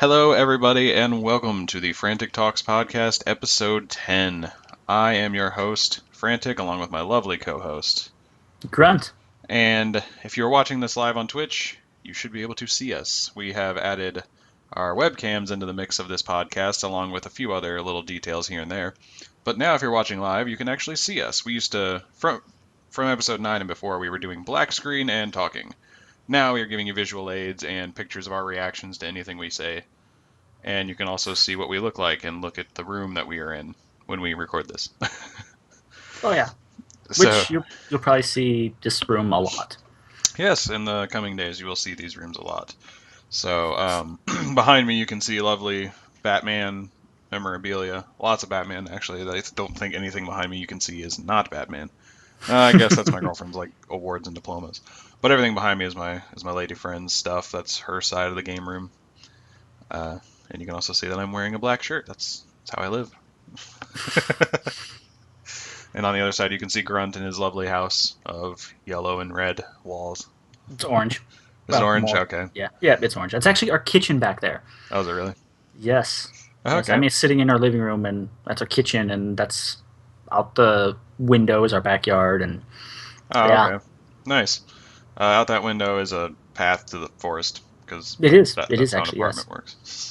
Hello, everybody, and welcome to the Frantic Talks Podcast, Episode 10. I am your host, Frantic, along with my lovely co host. Grunt. And if you're watching this live on Twitch, you should be able to see us. We have added our webcams into the mix of this podcast, along with a few other little details here and there. But now, if you're watching live, you can actually see us. We used to, from Episode 9 and before, we were doing black screen and talking. Now we are giving you visual aids and pictures of our reactions to anything we say. And you can also see what we look like and look at the room that we are in when we record this. Oh yeah, So, which you'll probably see this room a lot. yes, in the coming days, you will see these rooms a lot. So, behind me, you can see lovely Batman memorabilia. Lots of Batman, actually. I don't think anything behind me you can see is not Batman. I guess that's my girlfriend's like awards and diplomas. But everything behind me is my lady friend's stuff. That's her side of the game room. And you can also see that I'm wearing a black shirt. That's how I live. And on the other side, you can see Grunt in his lovely house of yellow and red walls. It's orange. Is it Well, orange? more. Okay. Yeah, it's orange. That's actually our kitchen back there. Oh, is it really? Yes, yes. I Okay. mean, it's sitting in our living room, and that's our kitchen, and that's out the window is our backyard, and Oh, yeah, okay. Nice. Out that window is a path to the forest because it is. It that's is how an actually yes. apartment works.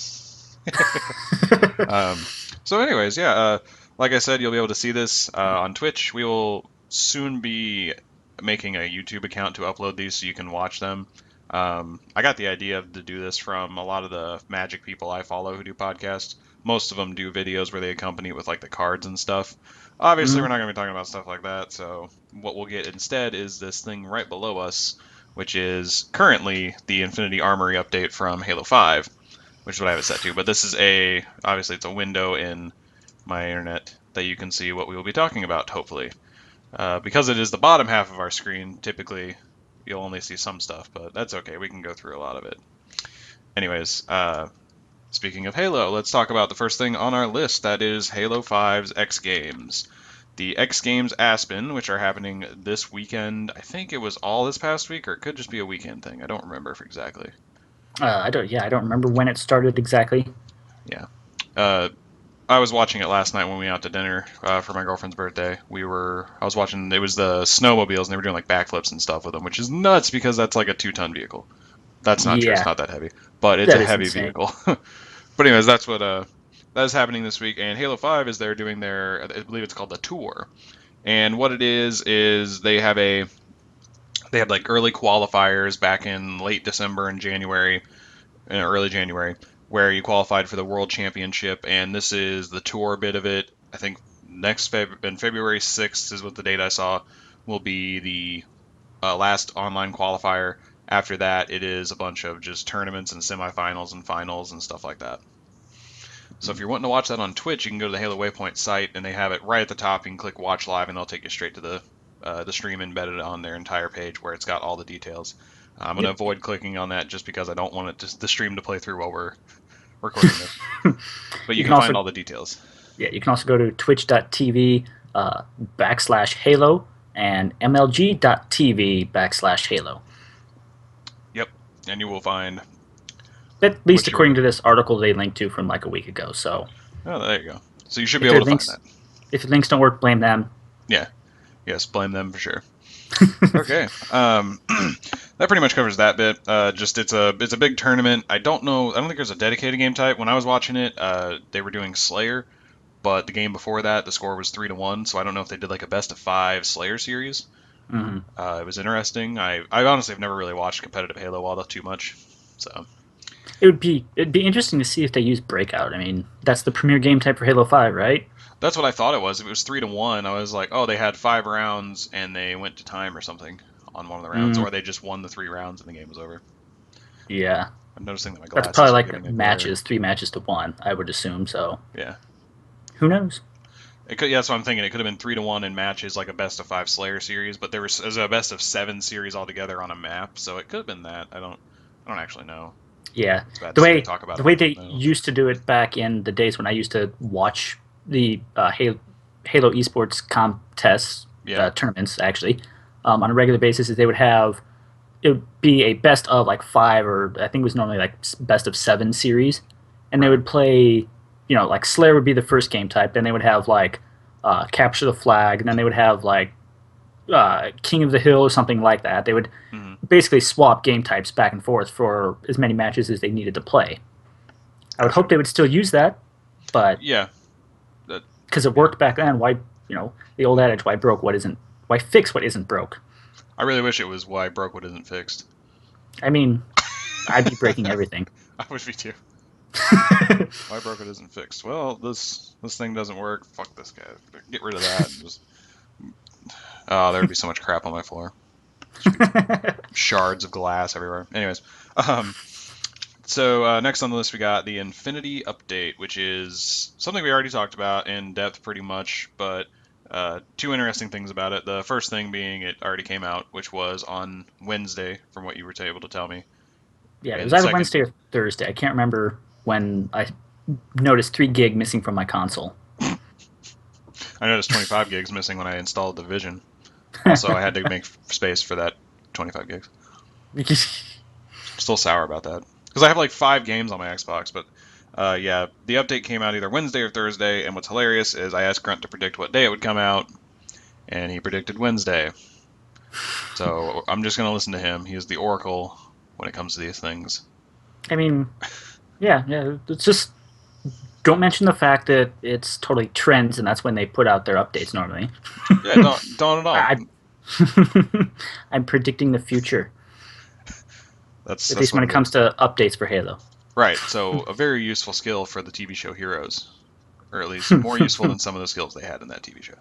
Um, so, anyways, yeah. Like I said, you'll be able to see this on Twitch. We will soon be making a YouTube account to upload these so you can watch them. I got the idea to do this from a lot of the Magic people I follow who do podcasts. Most of them do videos where they accompany it with like the cards and stuff. Obviously, hmm we're not going to be talking about stuff like that. So what we'll get instead is this thing right below us, which is currently the Infinity Armory update from Halo 5, which is what I have it set to. But this is obviously it's a window in my internet that you can see what we will be talking about, hopefully. Because it is the bottom half of our screen, typically you'll only see some stuff, but that's okay. We can go through a lot of it. Anyways, speaking of Halo, let's talk about the first thing on our list. That is Halo 5's X Games. The X Games Aspen, which are happening this weekend. I think it was all this past week, or it could just be a weekend thing. I don't remember exactly. I don't. Yeah, I don't remember when it started exactly. Yeah. Uh, I was watching it last night when we went out to dinner for my girlfriend's birthday. I was watching. It was the snowmobiles, and they were doing like backflips and stuff with them, which is nuts because that's like a 2-ton vehicle. That's not true. It's Yeah, not that heavy, but it's a that is heavy insane. vehicle. But anyways, that's what that is happening this week. And Halo 5 is they're doing their, I believe it's called the tour. And what it is they had like early qualifiers back in late December and January, early January, where you qualified for the World Championship. And this is the tour bit of it. I think in February 6th is what the date I saw will be the last online qualifier. After that, it is a bunch of just tournaments and semifinals and finals and stuff like that. So if you're wanting to watch that on Twitch, you can go to the Halo Waypoint site, and they have it right at the top. You can click Watch Live, and they'll take you straight to the stream embedded on their entire page where it's got all the details. I'm going to Yep. avoid clicking on that just because I don't want the stream to play through while we're recording this. But you You can can find also all the details. you can also go to twitch.tv /Halo and mlg.tv /Halo. Yep, and you will find At least what according you're. to this article they linked to from like a week ago. So Oh, there you go. So you should be if able their to find links that. if the links don't work, blame them. Yeah. Yes, blame them for sure. Okay. That pretty much covers that bit. Just it's a big tournament. I don't know. I don't think there's a dedicated game type. When I was watching it, they were doing Slayer, but the game before that, the score was 3-1. So I don't know if they did like a best of five Slayer series. hmm It was interesting. I honestly have never really watched competitive Halo all that too much. So it'd be interesting to see if they use Breakout. I mean, that's the premier game type for Halo 5, right? that's what I thought it was. If it was 3-1, I was like, oh, they had 5 rounds and they went to time or something on one of the rounds, Mm, or they just won the 3 rounds and the game was over. yeah, I'm noticing that my that's probably glasses are like getting a glare. matches, 3 matches to 1, I would assume. So Yeah. who knows? It could, yeah, that's what I'm thinking. It could have been 3-1 in matches, like a best of five Slayer series, but there was a best of seven series altogether on a map, so it could have been that. I don't actually know. Yeah, It's bad to the say I way talk about the it way like they I know. used to do it back in the days when I used to watch the Halo esports contests, Yeah. tournaments actually, on a regular basis, is they would have it would be a best of like 5, or I think it was normally like best of 7 series, and they Right. would play, like Slayer would be the first game type. Then they would have like Capture the Flag, and then they would have like King of the Hill or something like that. They would Hmm. basically swap game types back and forth for as many matches as they needed to play. I would Gotcha. hope they would still use that, but Yeah. That. because it Yeah. worked back then, why, the old adage, why fix what isn't broke? I really wish it was why broke what isn't fixed. I mean, I'd be breaking everything. I would be too. Why broke it isn't fixed. Well, this thing doesn't work. Fuck this guy. Get rid of that. Just oh, there would be so much crap on my floor. Just be shards of glass everywhere. Anyways, um, so next on the list we got the Infinity Update, which is something we already talked about in depth pretty much, but two interesting things about it. The first thing being it already came out, which was on Wednesday, from what you were able to tell me. Yeah, it And was the either second, Wednesday or Thursday. I can't remember when I noticed 3 gig missing from my console. I noticed 25 gigs missing when I installed the Vision. Also, I had to make space for that 25 gigs. Still sour about that because I have like 5 games on my Xbox, but yeah, the update came out either Wednesday or Thursday. And what's hilarious is I asked Grunt to predict what day it would come out, and he predicted Wednesday. So I'm just gonna listen to him. He is the oracle when it comes to these things. I mean, yeah. It's just don't mention the fact that it's totally trends, and that's when they put out their updates normally. Yeah, don't at all. I, I'm predicting the future, at That's least when what it it is. comes to updates for Halo. Right. So a very useful skill for the TV show Heroes, or at least more useful than some of the skills they had in that TV show.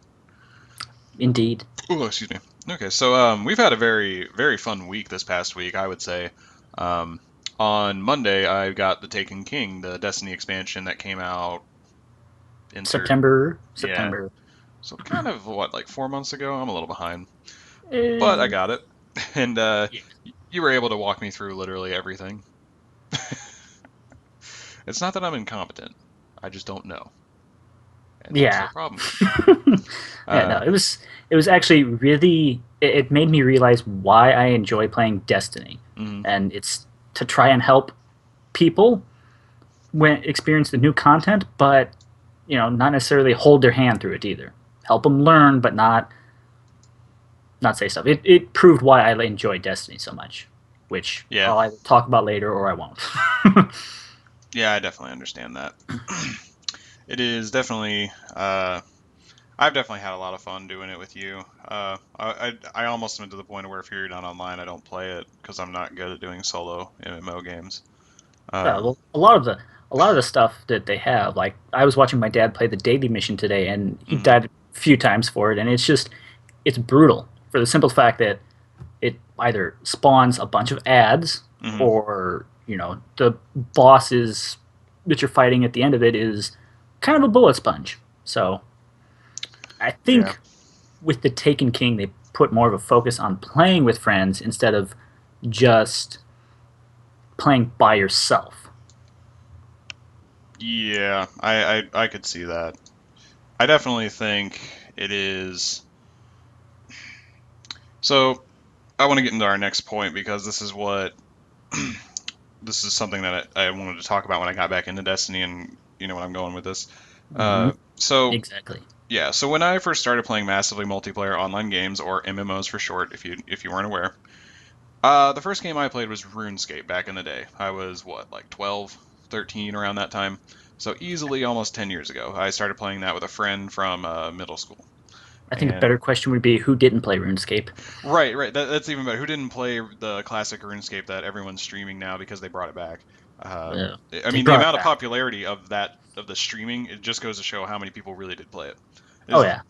Indeed. Oh, excuse me. Okay, so we've had a very, very fun week this past week, I would say. Um, on Monday, I got the Taken King, the Destiny expansion that came out. Insert, September. yeah. September. So kind of what, like 4 months ago? I'm a little behind, but I Uh, got it, and yeah. you were able to walk me through literally everything. It's not that I'm incompetent; I just don't know, and that's where Yeah. the problem comes from. Yeah, no, Uh, it was actually really it made me realize why I enjoy playing Destiny. mhm. And it's to try and help people when experience the new content, but not necessarily hold their hand through it either. Help them learn, but not say stuff. It proved why I enjoy Destiny so much, which Yeah, I'll either talk about later or I won't. yeah, I definitely understand that. It is definitely. I've definitely had a lot of fun doing it with you. I almost went to the point where if you're not online, I don't play it because I'm not good at doing solo MMO games. Well, a lot of the stuff that they have, like I was watching my dad play the daily mission today, and he Mhm, died a few times for it, and it's brutal for the simple fact that it either spawns a bunch of ads mhm, or the bosses that you're fighting at the end of it is kind of a bullet sponge. So I yeah, think with the Taken King, they put more of a focus on playing with friends instead of just playing by yourself. yeah. I could see that. I definitely think it is. So I want to get into our next point because this is what this is something that I wanted to talk about when I got back into Destiny, and you know what I'm going with this. Hmm. So Exactly. yeah, so when I first started playing massively multiplayer online games, or MMOs for short, if you weren't aware, the first game I played was RuneScape back in the day. I was what, like 12, 13 around that time. So easily almost 10 years ago. I started playing that with a friend from middle school. I think a And better question would be who didn't play RuneScape. right. That's even better. Who didn't play the classic RuneScape that everyone's streaming now because they brought it back? Uh, Uh, I they mean, the brought it amount of back. popularity of the streaming, it just goes to show how many people really did play it. Oh It's yeah.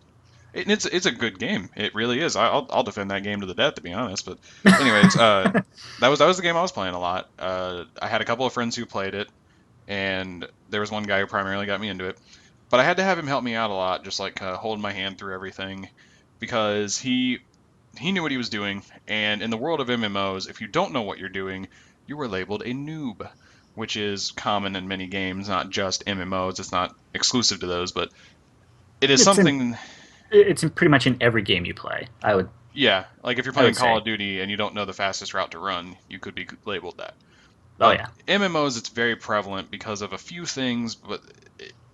it's a good game. It really is. I'll defend that game to the death, to be honest. But anyways, that was the game I was playing a lot. I had a couple of friends who played it, and there was one guy who primarily got me into it. But I had to have him help me out a lot, just like holding my hand through everything, because he knew what he was doing. And in the world of MMOs, if you don't know what you're doing, you are labeled a noob, which is common in many games, not just MMOs. It's not exclusive to those, but it is It's in something. it's in pretty much in every game you play. Yeah, like if you're I would playing Call say. of Duty and you don't know the fastest route to run, you could be labeled that. Oh But yeah. MMOs, it's very prevalent because of a few things, but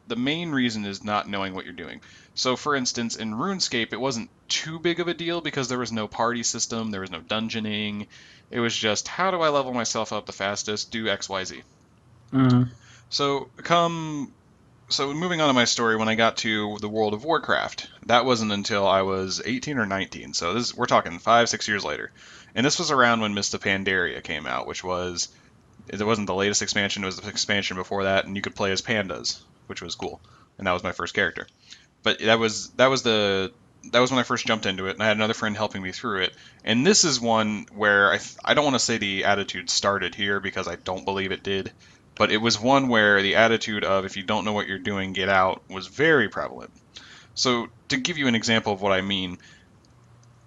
the main reason is not knowing what you're doing. So, for instance, in RuneScape, it wasn't too big of a deal because there was no party system, there was no dungeoning. It was just, how do I level myself up the fastest? Do X, Y, Z. Mm, So, moving on to my story, when I got to the World of Warcraft, that wasn't until I was 18 or 19. So we're talking 5, 6 years later, and this was around when Mists of Pandaria came out, which was it wasn't the latest expansion; it was the expansion before that, and you could play as pandas, which was cool, and that was my first character. But that was when I first jumped into it, and I had another friend helping me through it. And this is one where I don't want to say the attitude started here because I don't believe it did, but it was one where the attitude of if you don't know what you're doing, get out was very prevalent. So to give you an example of what I mean,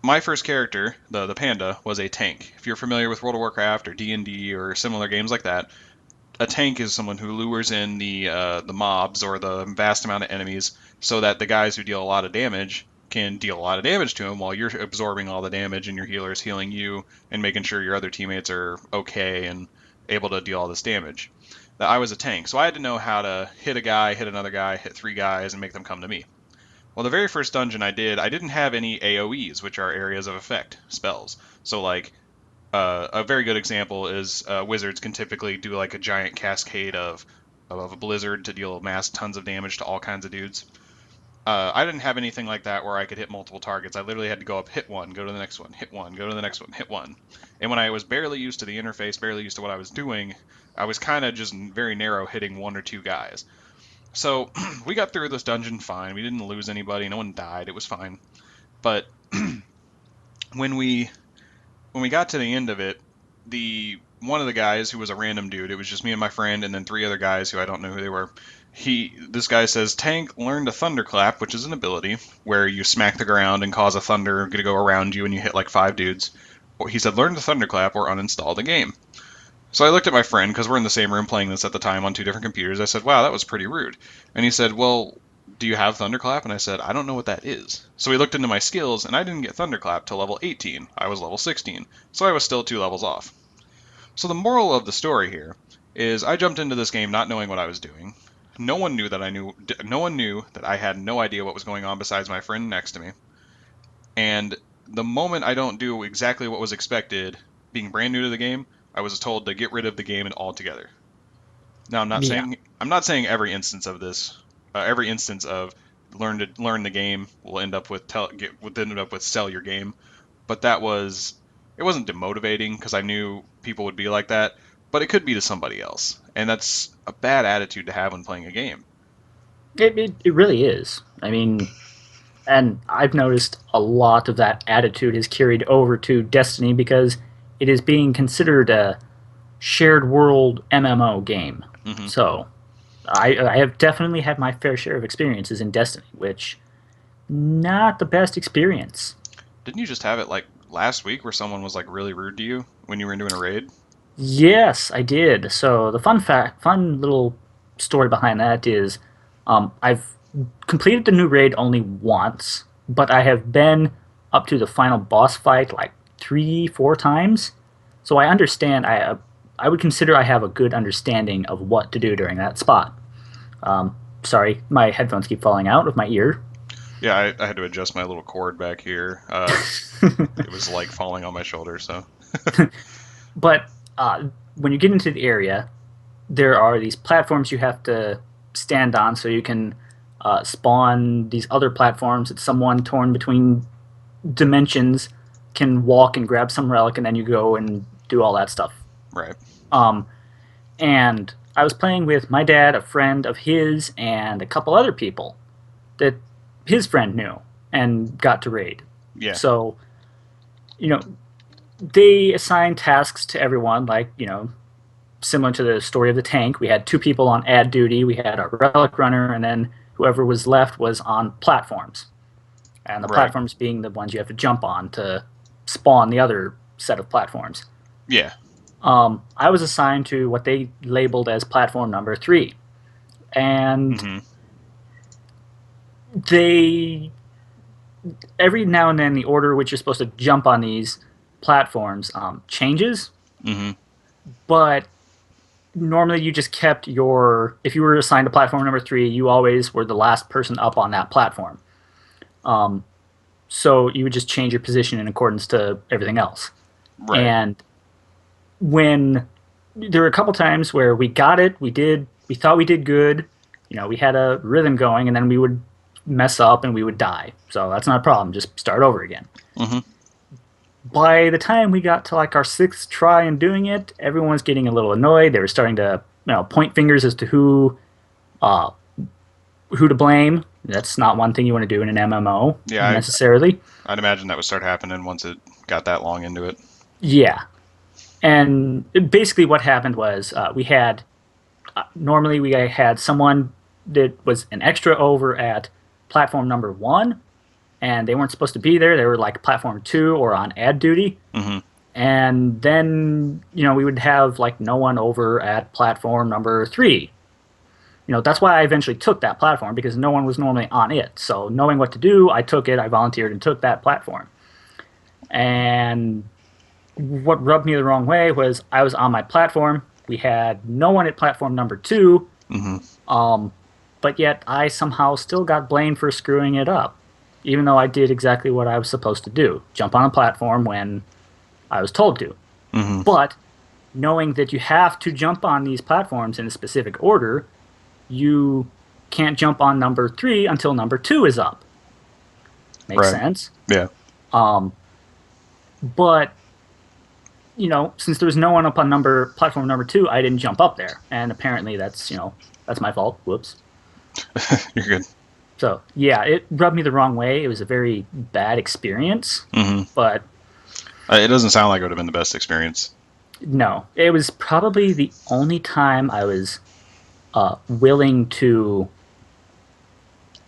my first character, the panda, was a tank. If you're familiar with World of Warcraft or D&D or similar games like that, a tank is someone who lures in the mobs or the vast amount of enemies, so that the guys who deal a lot of damage can deal a lot of damage to them while you're absorbing all the damage and your healer is healing you and making sure your other teammates are okay and able to deal all this damage. I was a tank, so I had to know how to hit a guy, hit another guy, hit three guys, and make them come to me. Well, the very first dungeon I didn't have any AoEs, which are areas of effect spells. So like a very good example is wizards can typically do like a giant cascade of a blizzard to deal mass tons of damage to all kinds of dudes. I didn't have anything like that where I could hit multiple targets. I literally had to go up, hit one, go to the next one, hit one, go to the next one, hit one. And when I was barely used to the interface, barely used to what I was doing, I was kind of just very narrow hitting one or two guys. So we got through this dungeon fine. We didn't lose anybody. No one died. It was fine. But when we when we got to the end of it, the one of the guys who was a random dude, it was just me and my friend, and then three other guys who I don't know who they were. This guy says, "Tank learned a thunderclap, which is an ability where you smack the ground and cause a thunder to go around you, and you hit like five dudes." He said, "Learn the thunderclap or uninstall the game." So I looked at my friend because we're in the same room playing this at the time on two different computers. I said, "Wow, that was pretty rude." And he said, "Well, do you have Thunderclap?" And I said, "I don't know what that is." So he looked into my skills, and I didn't get Thunderclap till level 18. I was level 16, so I was still two levels off. So the moral of the story here is I jumped into this game not knowing what I was doing. No one knew that I knew. No one knew that I had no idea what was going on besides my friend next to me. And the moment I don't do exactly what was expected, being brand new to the game, I was told to get rid of the game altogether. Now, yeah. I'm not saying every instance of this, every instance of learn the game will end up with end up with sell your game, but it wasn't demotivating because I knew people would be like that, but it could be to somebody else, and that's a bad attitude to have when playing a game. It really is. I mean, and I've noticed a lot of that attitude is carried over to Destiny because it is being considered a shared world MMO game. Hmm. So I have definitely had my fair share of experiences in Destiny, which not the best experience. Didn't you just have it like last week where someone was like really rude to you when you were doing a raid? Yes, I did. So the fun little story behind that is, I've completed the new raid only once, but I have been up to the final boss fight like 3, 4 times. So I understand. I would consider I have a good understanding of what to do during that spot. Sorry, my headphones keep falling out of my ear. Yeah, I had to adjust my little cord back here. It was like falling on my shoulder, so. But when you get into the area, there are these platforms you have to stand on so you can spawn these other platforms that someone torn between dimensions can walk and grab some relic, and then you go and do all that stuff. Right. Um, and I was playing with my dad, a friend of his, and a couple other people that his friend knew and got to raid. Yeah. So, you know, they assign tasks to everyone, like, similar to the story of the tank. We had two people on ad duty, we had a relic runner, and then whoever was left was on platforms. And the Right. platforms being the ones you have to jump on to spawn the other set of platforms. Yeah. I was assigned to what they labeled as platform number 3. And Hmm. they, every now and then, the order which you're supposed to jump on these platforms changes, Hmm. but normally you just kept your, if you were assigned to platform number 3, you always were the last person up on that platform. Um, so you would just change your position in accordance to everything else. Right. And when there were a couple times where we got it, we thought we did good, we had a rhythm going, and then we would mess up and we would die. So that's not a problem. Just start over again. Hmm. By the time we got to like our 6th try in doing it, everyone was getting a little annoyed. They were starting to, point fingers as to uh, who to blame. That's not one thing you want to do in an MMO Yeah, necessarily. I'd imagine that would start happening once it got that long into it. Yeah, and basically what happened was we had normally we had someone that was an extra over at platform number 1, and they weren't supposed to be there. They were like platform 2 or on ad duty. Hmm. And then we would have like no one over at platform number 3. That's why I eventually took that platform, because no one was normally on it. So knowing what to do, I took it. I volunteered and took that platform. And what rubbed me the wrong way was I was on my platform. We had no one at platform number 2, Hmm. um, but yet I somehow still got blamed for screwing it up, even though I did exactly what I was supposed to do: jump on a platform when I was told to. Hmm. But knowing that you have to jump on these platforms in a specific order, you can't jump on number 3 until number 2 is up. Makes Right. sense. Yeah. Um, but since there was no one up on number platform number 2, I didn't jump up there, and apparently that's my fault. Whoops. You're good. So yeah, it rubbed me the wrong way. It was a very bad experience, Hmm. but It doesn't sound like it would have been the best experience. no, it was probably the only time I was willing to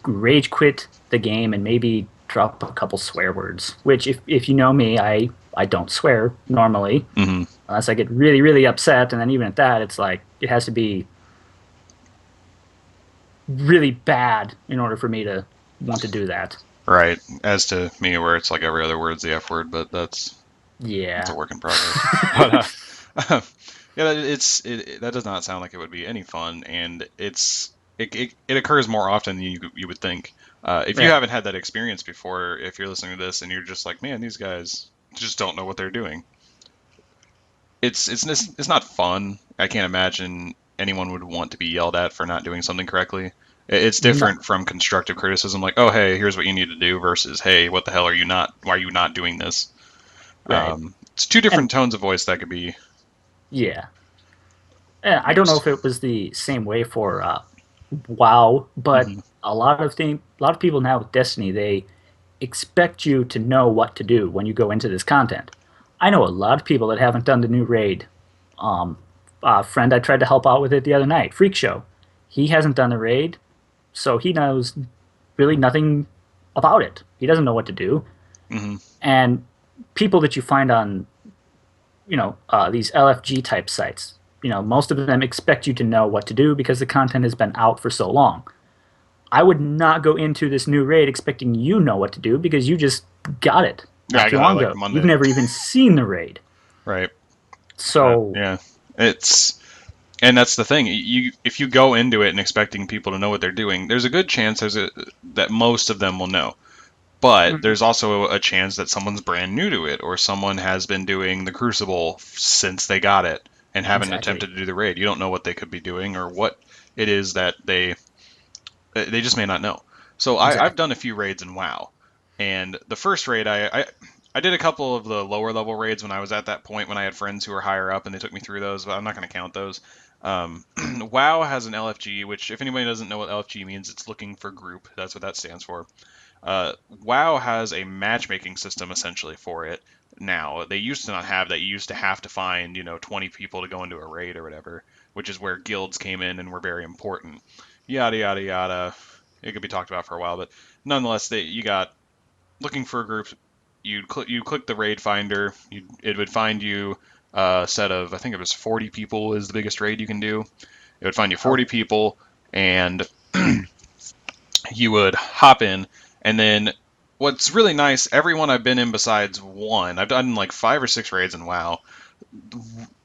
rage quit the game and maybe drop a couple swear words. Which, if you know me, I don't swear normally Hmm. unless I get really really upset, and then even at that, it's like it has to be really bad in order for me to want to do that. Right. As to me, where it's like every other word's the F word, but that's a Yeah. work in progress. But yeah, that does not sound like it would be any fun, and it occurs more often than you would think. If you Right. haven't had that experience before, if you're listening to this and you're just like, man, these guys just don't know what they're doing. It's not fun. I can't imagine anyone would want to be yelled at for not doing something correctly. It's No. different from constructive criticism, like, oh, hey, here's what you need to do, versus, hey, what the hell are you not? Why are you not doing this? Right. It's two different And tones of voice that could be yeah. I don't know used. if it was the same way for WoW, but Hmm. a lot of people now with Destiny, they expect you to know what to do when you go into this content. I know a lot of people that haven't done the new raid. Um, a friend I tried to help out with it the other night, Freak Show. He hasn't done the raid, so he knows really nothing about it. He doesn't know what to do. Hmm. And people that you find on these LFG type sites, most of them expect you to know what to do because the content has been out for so long. I would not go into this new raid expecting you know what to do, because you just got it Yeah, not I too got it long like ago. You've Monday. never even seen the raid. Right. So Yeah. It's and that's the thing. If you go into it and expecting people to know what they're doing, there's a good chance that most of them will know. But mhm, there's also a chance that someone's brand new to it, or someone has been doing the Crucible since they got it and haven't exactly. attempted to do the raid. You don't know what they could be doing or what it is that they just may not know. So I've Exactly. done a few raids in WoW, and the first raid I did a couple of the lower level raids when I was at that point when I had friends who were higher up and they took me through those, but I'm not going to count those. WoW has an LFG, which if anybody doesn't know what LFG means, it's looking for group. That's what that stands for. WoW has a matchmaking system essentially for it now. They used to not have that. You used to have to find 20 people to go into a raid or whatever, which is where guilds came in and were very important. Yada yada yada. It could be talked about for a while, but nonetheless, you got looking for a group. You click the raid finder. It would find you a set of, I think it was 40 people is the biggest raid you can do. It would find you 40 Okay. people, and you would hop in, and then what's really nice, everyone I've been in besides one, I've done like 5 or 6 raids in WoW.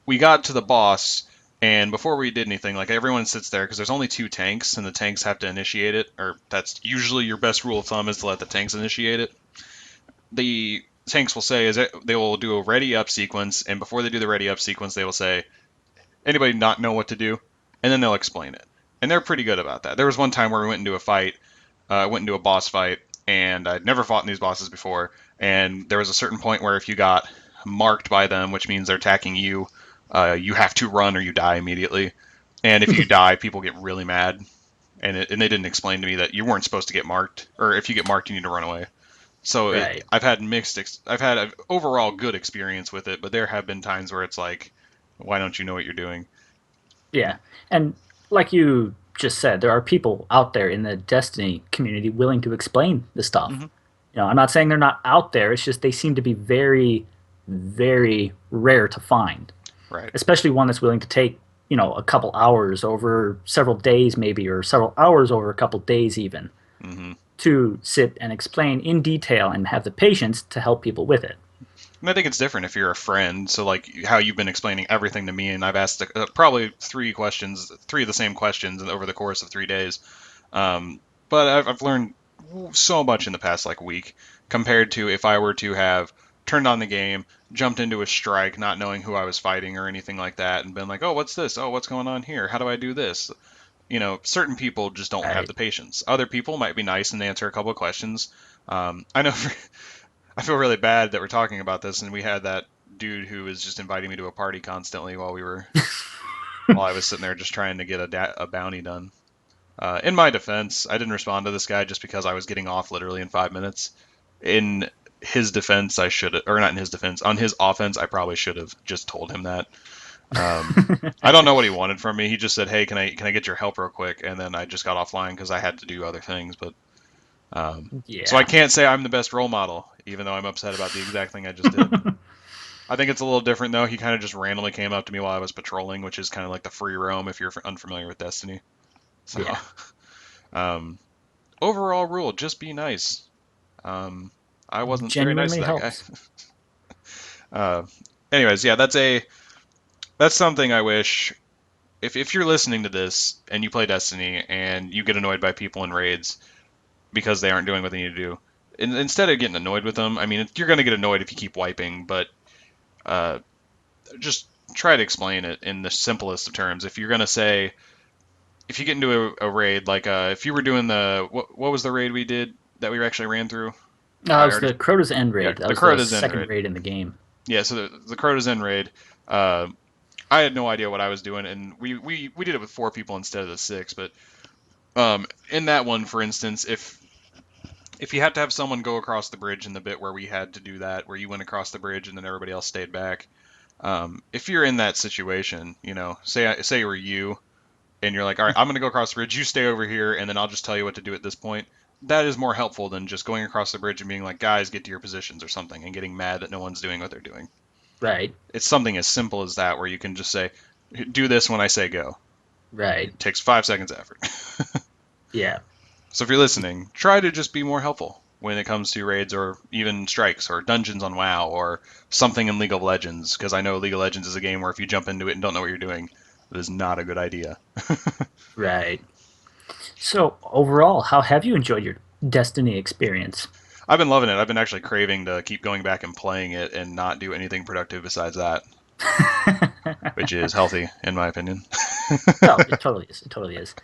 We got to the boss, And before we did anything, like everyone sits there because there's only two tanks, and the tanks have to initiate it, or that's usually your best rule of thumb is to let the tanks initiate it. The tanks will say is that they will do a ready up sequence, and before they do the ready up sequence, they will say, anybody not know what to do, and then they'll explain it. And they're pretty good about that. There was one time where we went into a fight, went into a boss fight, and I'd never fought in these bosses before. And there was a certain point where if you got marked by them, which means they're attacking you, you have to run or you die immediately. And if you die, people get really mad. And they didn't explain to me that you weren't supposed to get marked, or if you get marked, you need to run away. So Right. I've had I've had an overall good experience with it, but there have been times where it's like, why don't you know what you're doing? Yeah. And like you just said, there are people out there in the Destiny community willing to explain the stuff. Hmm. I'm not saying they're not out there. It's just they seem to be very, very rare to find, Right. especially one that's willing to take, a couple hours over several days, maybe, or several hours over a couple days, even, Hmm. to sit and explain in detail and have the patience to help people with it. And I think it's different if you're a friend. So like how you've been explaining everything to me, and I've asked probably three questions, three of the same questions over the course of 3 days. But I've learned so much in the past like week compared to if I were to have turned on the game, jumped into a strike, not knowing who I was fighting or anything like that, and been like, oh, what's this? Oh, what's going on here? How do I do this? Certain people just don't have Right. the patience. Other people might be nice and answer a couple of questions. I know I feel really bad that we're talking about this, and we had that dude who was just inviting me to a party constantly while I was sitting there just trying to get a bounty done. In my defense, I didn't respond to this guy just because I was getting off literally in 5 minutes. In his defense, I should have, or not in his defense, on his offense, I probably should have just told him that. Um, I don't know what he wanted from me. He just said, "Hey, can I get your help real quick?" And then I just got offline because I had to do other things. But so I Yeah. can't say I'm the best role model, even though I'm upset about the exact thing I just did. I think it's a little different though. He kind of just randomly came up to me while I was patrolling, which is kind of like the free roam if you're unfamiliar with Destiny. So, Yeah. um, overall rule, just be nice. Um, I wasn't very nice to Genuinely that guy. helps. Uh, anyways, yeah, that's something I wish if you're listening to this and you play Destiny and you get annoyed by people in raids because they aren't doing what they need to do, instead of getting annoyed with them, I mean, you're gonna get annoyed if you keep wiping, but uh, just try to explain it in the simplest of terms. If you're gonna say, if you get into a raid, like if you were doing what was the raid we did that we actually ran through? No, it I was already the Crota's End Yeah, raid. That the was the Crota's End second raid. raid in the game. Yeah, so the Crota's End raid. Uh, I had no idea what I was doing, and we did it with 4 people instead of the 6. But in that one, for instance, if you had to have someone go across the bridge in the bit where we had to do that, where you went across the bridge and then everybody else stayed back, if you're in that situation, say it were you, and you're like, all right, I'm gonna go across the bridge, you stay over here, and then I'll just tell you what to do at this point. That is more helpful than just going across the bridge and being like, guys, get to your positions or something, and getting mad that no one's doing what they're doing. Right. It's something as simple as that where you can just say, do this when I say go. Right. It takes 5 seconds effort. Yeah. So if you're listening, try to just be more helpful when it comes to raids or even strikes or dungeons on WoW or something in League of Legends, because I know League of Legends is a game where if you jump into it and don't know what you're doing, it is not a good idea. Right. So overall, how have you enjoyed your Destiny experience? I've been loving it. I've been actually craving to keep going back and playing it and not do anything productive besides that, which is healthy in my opinion. No, it totally is. It totally is.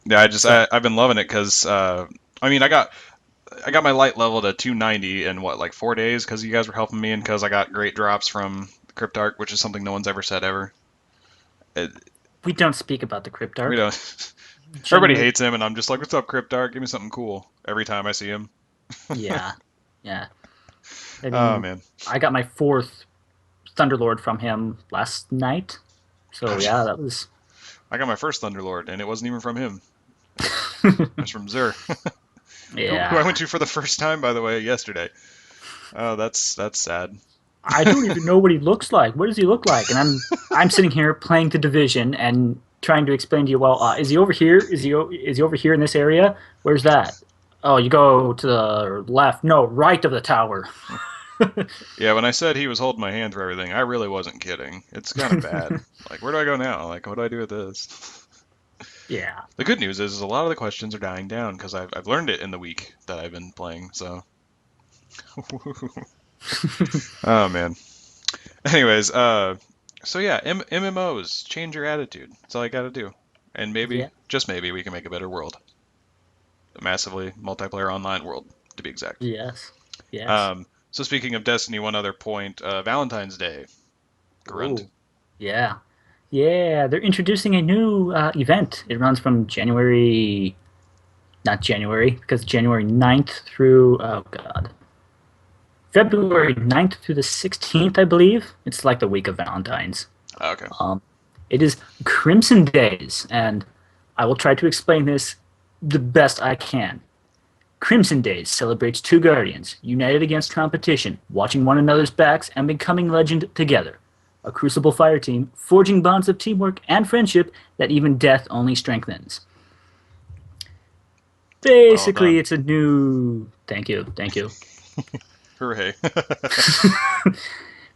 Yeah, So I've been loving it because I mean I got my light level to 290 in what, like 4 days, because you guys were helping me and because I got great drops from Cryptarch, which is something no one's ever said ever. It, we don't speak about the we Cryptarch. don't. Everybody Generally, hates him, and I'm just like, "What's up, Cryptarch? Give me something cool." Every time I see him. yeah, yeah. I Oh mean, man, I got my fourth Thunderlord from him last night. So gosh, yeah, that was I got my first Thunderlord, and it wasn't even from him. It was from Zur, who I yeah. went to for the first time, by the way, yesterday. Oh, that's sad. I don't even know what he looks like. What does he look like? And I'm sitting here playing the division and trying to explain to you. Well, is he over here? Is he over here in this area? Where's that? Oh, you go to the left. No, right of the tower. Yeah, when I said he was holding my hand for everything, I really wasn't kidding. It's kind of bad. Like, where do I go now? Like, what do I do with this? Yeah. The good news is a lot of the questions are dying down because I've learned it in the week that I've been playing. So, oh man. Anyways, so yeah, MMOs change your attitude. That's all I got to do, and maybe, Yeah. just maybe, we can make a better world, a massively multiplayer online world, to be exact. Yes. Yes. So speaking of Destiny, one other point: Valentine's Day, Grunt. Oh. Yeah. Yeah. They're introducing a new event. It runs from January, not January, because January 9th through, oh God, February 9th through the 16th, I believe. It's like the week of Valentine's. Okay. Um, it is Crimson Days, and I will try to explain this the best I can. Crimson Days celebrates two guardians united against competition, watching one another's backs and becoming legend together. A Crucible Fire team, forging bonds of teamwork and friendship that even death only strengthens. Well Basically, done. it's a new. Thank you, thank you. Hooray.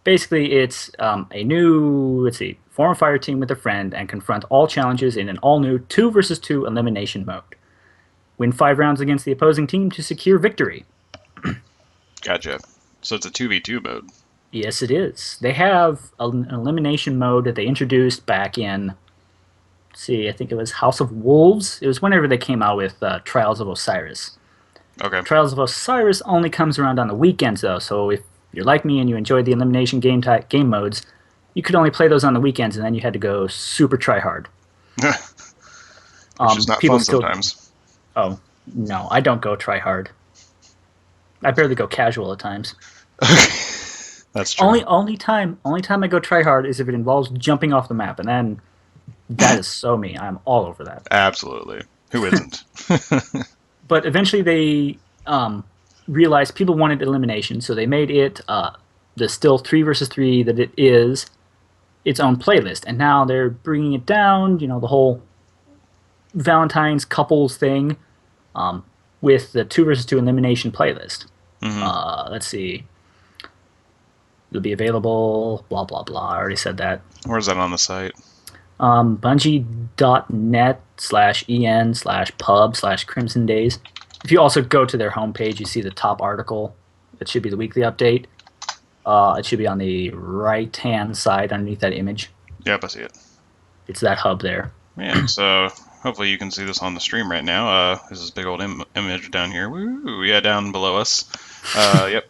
Basically, it's a new, let's see, form a fire team with a friend and confront all challenges in an all new 2 versus 2 elimination mode. Win 5 rounds against the opposing team to secure victory. Gotcha. So it's a 2v2 mode. Yes, it is. They have an elimination mode that they introduced back in, let's see, I think it was House of Wolves. It was whenever they came out with Trials of Osiris. Okay. Trials of Osiris only comes around on the weekends, though, so if you're like me and you enjoyed the elimination game modes, you could only play those on the weekends, and then you had to go super try hard. Which is not People fun still, sometimes. oh no, I don't go try hard. I barely go casual at times. That's true. Only time I go try hard is if it involves jumping off the map, and then that is so me. I'm all over that. Absolutely. Who isn't? But eventually they realized people wanted elimination, so they made it the still 3 versus 3 that it is its own playlist, and now they're bringing it down. You know, the whole Valentine's couples thing with the 2 versus 2 elimination playlist. Hmm. Let's see. It'll be available, blah, blah, blah. I already said that. Where's that on the site? Bungie.net/en/pub/Crimson Days. If you also go to their homepage, you see the top article. It should be the weekly update. It should be on the right hand side underneath that image. Yep, I see it. It's that hub there. Man, so hopefully you can see this on the stream right now. There's this big old image down here. Woo, yeah, down below us. Yep.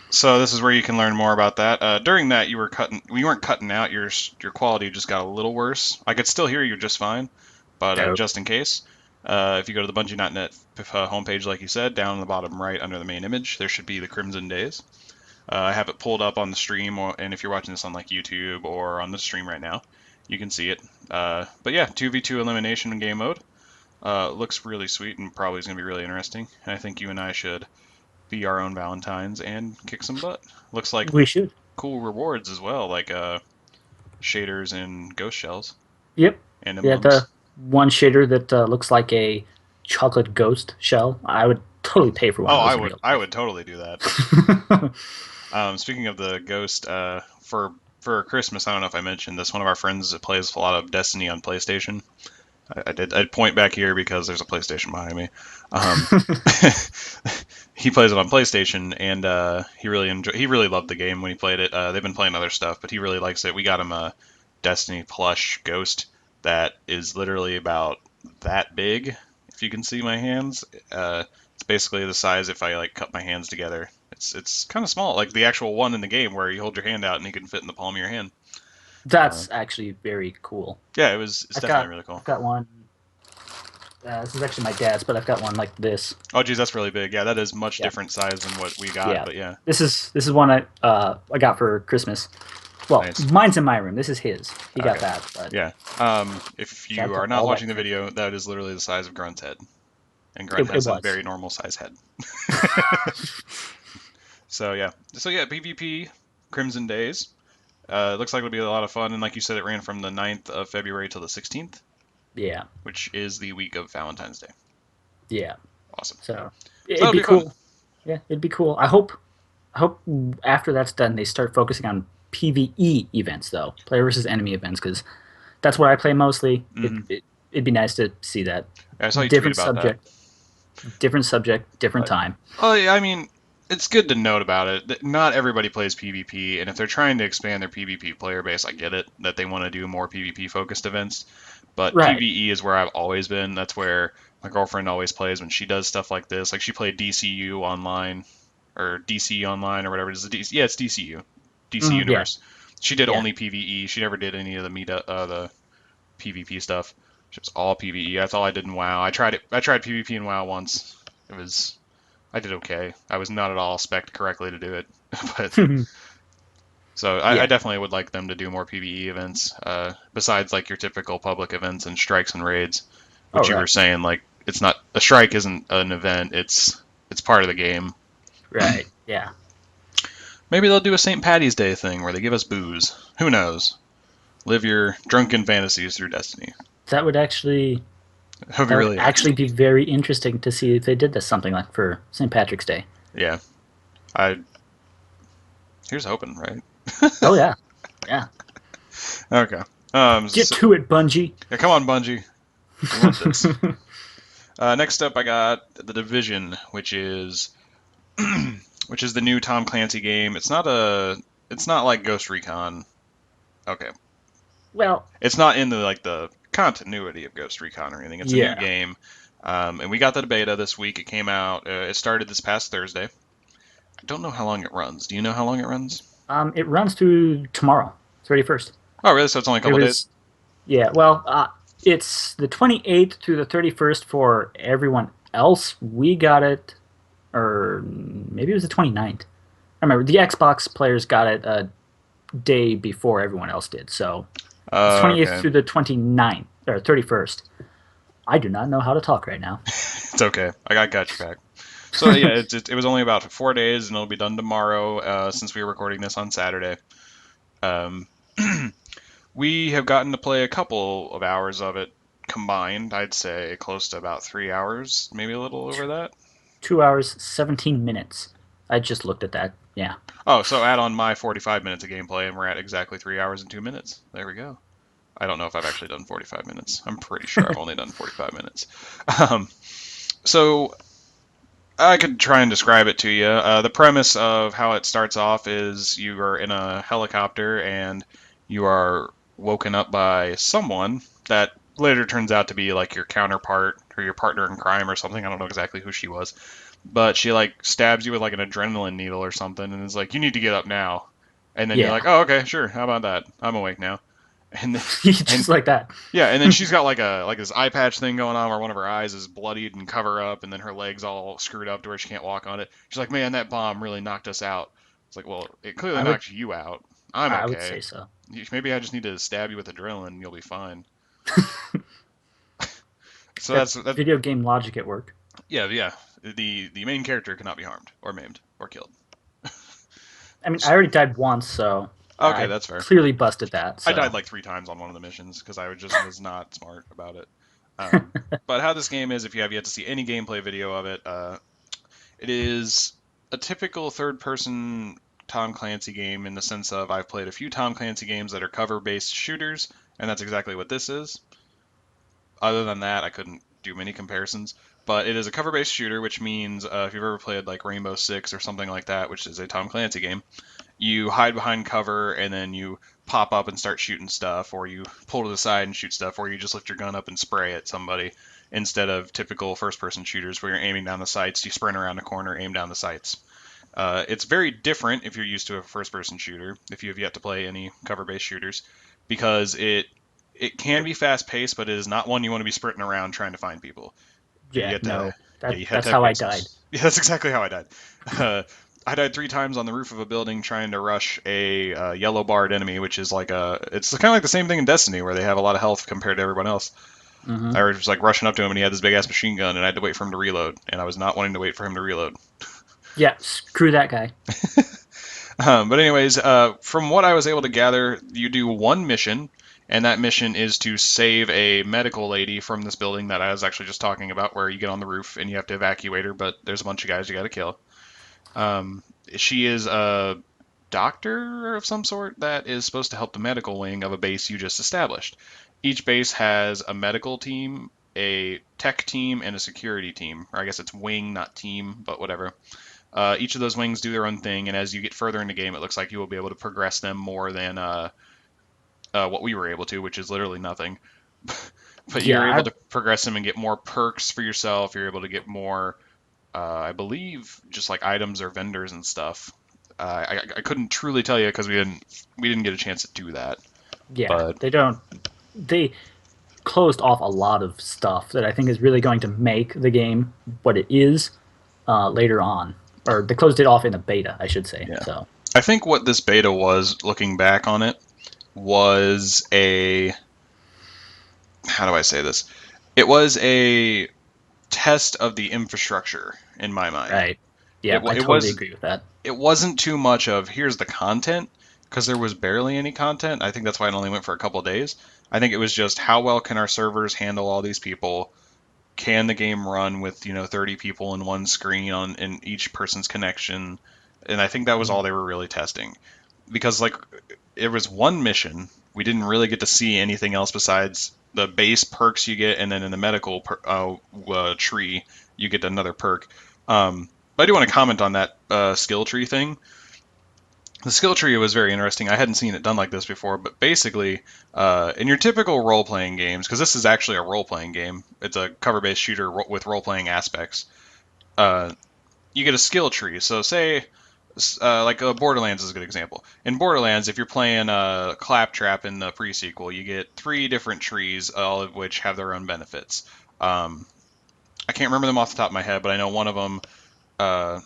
So this is where you can learn more about that. During that, you weren't cutting out. Your quality just got a little worse. I could still hear you just fine, but Oh, just in case, if you go to the Bungie.net homepage, like you said, down in the bottom right under the main image, there should be the Crimson Days. I have it pulled up on the stream, and if you're watching this on like YouTube or on the stream right now, you can see it. But yeah, 2v2 elimination in game mode. Looks really sweet and probably is going to be really interesting. And I think you and I should be our own Valentines and kick some butt. Looks like we should. cool rewards as well, like shaders and ghost shells Yep. and Yeah, emblems. the one shader that looks like a chocolate ghost shell. I would totally pay for one Oh, of those I in would real I would totally do that. life. Speaking of the ghost, for Christmas, I don't know if I mentioned this. One of our friends that plays a lot of Destiny on PlayStation. I did. I'd point back here because there's a PlayStation behind me. Um, he plays it on PlayStation, and he really loved the game when he played it. They've been playing other stuff, but he really likes it. We got him a Destiny plush Ghost that is literally about that big. If you can see my hands, it's basically the size if I like cut my hands together. It's kind of small, like the actual one in the game where you hold your hand out and he can fit in the palm of your hand. Uh, That's actually very cool. yeah, it's I've definitely got really cool. I've got one. This is actually my dad's, but I've got one like this. Oh, geez, that's really big. Yeah, that is much Yeah, different size than what we got, yeah. but yeah, This is one I got for Christmas. Well, nice. mine's in my room. This is his. He got Okay, that, but yeah. If shout you out to are not all that watching the credit. video, that is literally the size of Grunt's head, and Grunt It has a was. very normal size head. So yeah, PvP Crimson Days. Looks like it'll be a lot of fun, and like you said, it ran from the 9th of February till the 16th, Yeah, which is the week of Valentine's Day. yeah. Awesome. So So it'd that'll be be fun. cool. Yeah, it'd be cool. I hope I hope after that's done, they start focusing on PVE events, though, player versus enemy events, because that's what I play mostly. Hmm. It'd be nice to see that. I saw you tweet Different about that. subject, different Uh, time. oh, yeah, I mean, it's good to note about it that not everybody plays PvP, and if they're trying to expand their PvP player base, I get it that they want to do more PvP focused events. But Right. PvE is where I've always been. That's where my girlfriend always plays when she does stuff like this. Like she played DCU online or DC online or whatever it is. Yeah, it's DCU, DC Yeah. Universe. She did Yeah. only PvE. She never did any of the the PvP stuff. She was all PvE. That's all I did in WoW. I tried it. I tried PvP in WoW once. It was I did okay. I was not at all spec'd correctly to do it, but so I Yeah. definitely would like them to do more PvE events, besides like your typical public events and strikes and raids, Oh, which you were right. saying like it's not a strike isn't an event. It's part of the game. Right. Yeah. Maybe they'll do a St. Patty's Day thing where they give us booze. Who knows? Live your drunken fantasies through Destiny. That would actually That would be that would really actually interesting. be very interesting to see if they did this something like for St. Patrick's Day. Yeah, I here's hoping, right? Oh yeah. Yeah. Okay. Get to it, Bungie. Yeah, come on, Bungie. We want this. Next up, I got the Division, which is which is the new Tom Clancy game. It's not like Ghost Recon. Okay, Well, it's not in the like the continuity of Ghost Recon or anything. It's a new yeah. game, and we got the beta this week. It came out. It started this past Thursday. I don't know how long it runs. Do you know how long it runs? It runs through tomorrow, 31st. Oh, really? So it's only a It couple days. was Yeah. Well, it's the 28th through the 31st for everyone else. We got it, or maybe it was the 29th. I remember the Xbox players got it a day before everyone else did. So it's 28th Okay, through the 29th or 31st. I do not know how to talk right now. it's okay. I got your back. So yeah, it was only about 4 days, and it'll be done tomorrow. Since we were recording this on Saturday. Um, we have gotten to play a couple of hours of it combined. I'd say close to about 3 hours, maybe a little over that. 2 hours, 17 minutes. I just looked at that. Yeah. Oh, so add on my 45 minutes of gameplay, and we're at exactly 3 hours and 2 minutes. There we go. I don't know if I've actually done 45 minutes. I'm pretty sure I've only done 45 minutes. Um, so I could try and describe it to you. The premise of how it starts off is you are in a helicopter and you are woken up by someone that later turns out to be like your counterpart or your partner in crime or something. I don't know exactly who she was, but she like stabs you with like an adrenaline needle or something and is like, "You need to get up now." And then you're like, Yeah. "Oh, okay, sure. How about that? I'm awake now." And and Just like that. yeah, and then she's got like this eye patch thing going on where one of her eyes is bloodied and cover up, and then her legs all screwed up to where she can't walk on it. She's like, "Man, that bomb really knocked us out." It's like, well, it clearly I would knocked you out. I'm I would okay. say so. Maybe I just need to stab you with adrenaline, and you'll be fine. So That's that's video game logic at work. yeah, yeah. The main character cannot be harmed or maimed or killed. I mean, I already died once, so Okay, I that's fair. clearly busted that. I died So like 3 times on one of the missions because I was not smart about it. Um, but how this game is, if you have yet to see any gameplay video of it, it is a typical third-person Tom Clancy game in the sense of I've played a few Tom Clancy games that are cover-based shooters, and that's exactly what this is. Other than that, I couldn't do many comparisons. But it is a cover-based shooter, which means if you've ever played like Rainbow Six or something like that, which is a Tom Clancy game, you hide behind cover and then you pop up and start shooting stuff, or you pull to the side and shoot stuff, or you just lift your gun up and spray at somebody instead of typical first person shooters where you're aiming down the sights, you sprint around the corner, aim down the sights. It's very different if you're used to a first person shooter, if you have yet to play any cover based shooters, because it can be fast paced, but it is not one you want to be sprinting around trying to find people. You yeah, get to no, yeah, that you have that's to have how I died. patience. Yeah, that's exactly how I died. Uh, I died 3 times on the roof of a building trying to rush a yellow barred enemy, which is like it's kind of like the same thing in Destiny where they have a lot of health compared to everyone else. Hmm. I was just like rushing up to him and he had this big ass machine gun and I had to wait for him to reload, and I was not wanting to wait for him to reload. Yeah, screw that guy. But anyways, from what I was able to gather, you do one mission, and that mission is to save a medical lady from this building that I was actually just talking about, where you get on the roof and you have to evacuate her, but there's a bunch of guys you got to kill. She is a doctor of some sort that is supposed to help the medical wing of a base you just established. Each base has a medical team, a tech team, and a security team. Or I guess it's wing, not team, but whatever. Each of those wings do their own thing, and as you get further in the game, it looks like you will be able to progress them more than what we were able to, which is literally nothing. But Yeah, you're able to progress them and get more perks for yourself. You're able to get more, I believe, just like items or vendors and stuff. I couldn't truly tell you because we didn't get a chance to do that. yeah, But they don't. They closed off a lot of stuff that I think is really going to make the game what it is later on, or they closed it off in the beta, I should say. yeah, So I think what this beta was, looking back on it, was a, how do I say this? It was a test of the infrastructure in my mind. right, It yeah, I it totally was agree with that. it wasn't too much of here's the content because there was barely any content. I think that's why it only went for a couple of days. I think it was just how well can our servers handle all these people? Can the game run with 30 people in one screen on in each person's connection? And I think that was all they were really testing because like it was one mission. We didn't really get to see anything else besides the base perks you get, and then in the medical tree you get another perk. But I do want to comment on that skill tree thing. The skill tree was very interesting. I hadn't seen it done like this before, but basically, in your typical role playing games, because this is actually a role playing game, it's a cover based shooter with role playing aspects. Uh, you get a skill tree. So, say, like Borderlands is a good example. In Borderlands, if you're playing Claptrap in the pre sequel, you get three different trees, all of which have their own benefits. Um, I can't remember them off the top of my head, but I know one of them. Uh,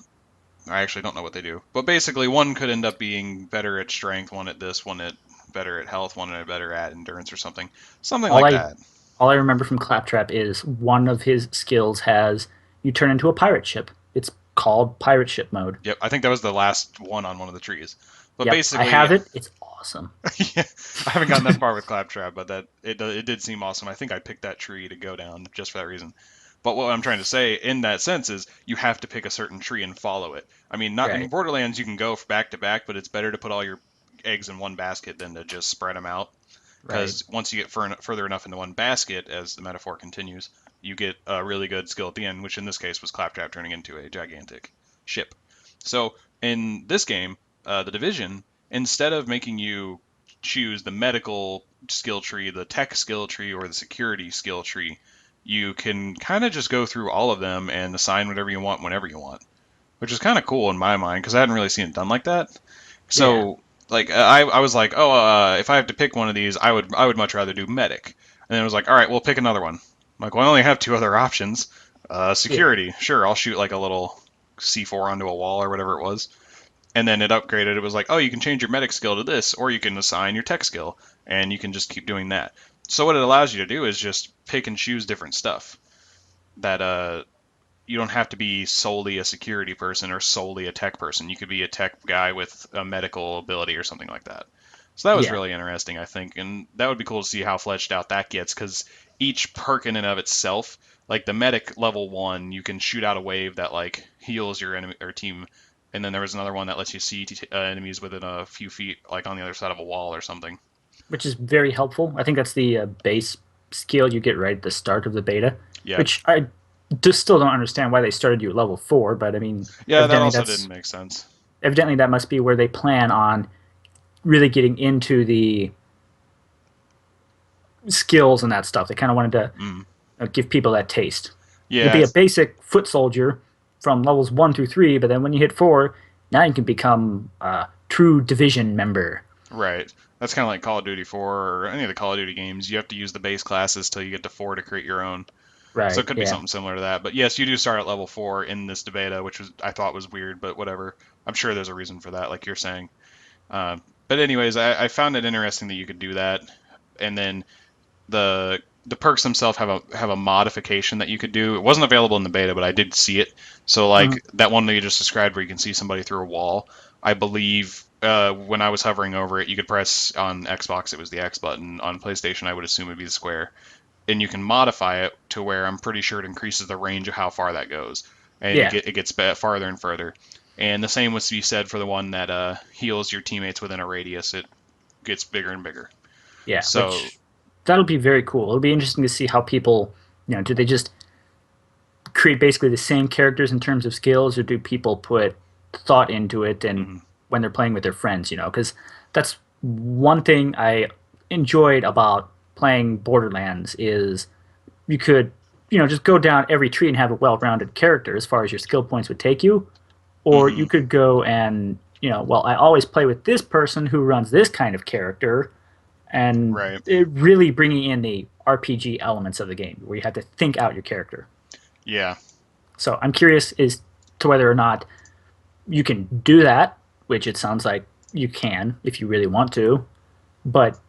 I actually don't know what they do. But basically, one could end up being better at strength, one at this, one at better at health, one at better at endurance or something. Something All like I that. all I remember from Claptrap is one of his skills has you turn into a pirate ship. It's called pirate ship mode. Yep, I think that was the last one on one of the trees. But Yep, I basically, have it. It's awesome. yeah, I haven't gotten that far with Claptrap, but it did seem awesome. I think I picked that tree to go down just for that reason. But what I'm trying to say in that sense is you have to pick a certain tree and follow it. I mean, not in Right, Borderlands you can go back to back, but it's better to put all your eggs in one basket than to just spread them out. right. Because once you get further enough into one basket, as the metaphor continues, you get a really good skill at the end, which in this case was Claptrap turning into a gigantic ship. So in this game, the Division, instead of making you choose the medical skill tree, the tech skill tree, or the security skill tree, you can kind of just go through all of them and assign whatever you want whenever you want, which is kind of cool in my mind because I hadn't really seen it done like that. Yeah, So like I was like, oh, if I have to pick one of these, I would much rather do medic. And then it was like, all right, we'll pick another one. I'm like, well, I only have two other options. yeah. Security, sure, I'll shoot like a little C4 onto a wall or whatever it was. And then it upgraded. It was like, oh, you can change your medic skill to this, or you can assign your tech skill, and you can just keep doing that. So what it allows you to do is just pick and choose different stuff that you don't have to be solely a security person or solely a tech person. You could be a tech guy with a medical ability or something like that. So that was Yeah, really interesting, I think, and that would be cool to see how fleshed out that gets because each perk in and of itself, like the medic level one, you can shoot out a wave that like heals your enemy or team, and then there was another one that lets you see enemies within a few feet, like on the other side of a wall or something. which is very helpful. I think that's the base skill you get right at the start of the beta, Yeah, which I just still don't understand why they started you at level 4. But I mean, yeah, that evidently also didn't that's make sense. evidently that must be where they plan on really getting into the skills and that stuff. They kind of wanted to Mm. give people that taste. You'll Yeah, be a basic foot soldier from levels 1 through 3, but then when you hit 4, now you can become a true division member. right. That's kind of like Call of Duty 4 or any of the Call of Duty games. You have to use the base classes till you get to 4 to create your own. So Right? it could be Yeah. something similar to that. But yes, you do start at level 4 in this beta, which was I thought was weird, but whatever. I'm sure there's a reason for that, like you're saying. But anyways, I found it interesting that you could do that, and then the perks themselves have a modification that you could do. It wasn't available in the beta, but I did see it. So like Mhm. that one that you just described, where you can see somebody through a wall. I believe when I was hovering over it, you could press on Xbox. It was the X button. On PlayStation, I would assume it'd be the square, and you can modify it to where I'm pretty sure it increases the range of how far that goes, and Yeah. it gets farther and further. And the same was to be said for the one that heals your teammates within a radius. It gets bigger and bigger. Yeah, So, which that'll be very cool. It'll be interesting to see how people, do they just create basically the same characters in terms of skills, or do people put thought into it and mhm, when they're playing with their friends? Because that's one thing I enjoyed about playing Borderlands is you could, just go down every tree and have a well-rounded character as far as your skill points would take you, or you mhm, could go and well, I always play with this person who runs this kind of character, and right. it really bringing in the RPG elements of the game where you have to think out your character. Yeah. So I'm curious as to whether or not you can do that, which it sounds like you can if you really want to. But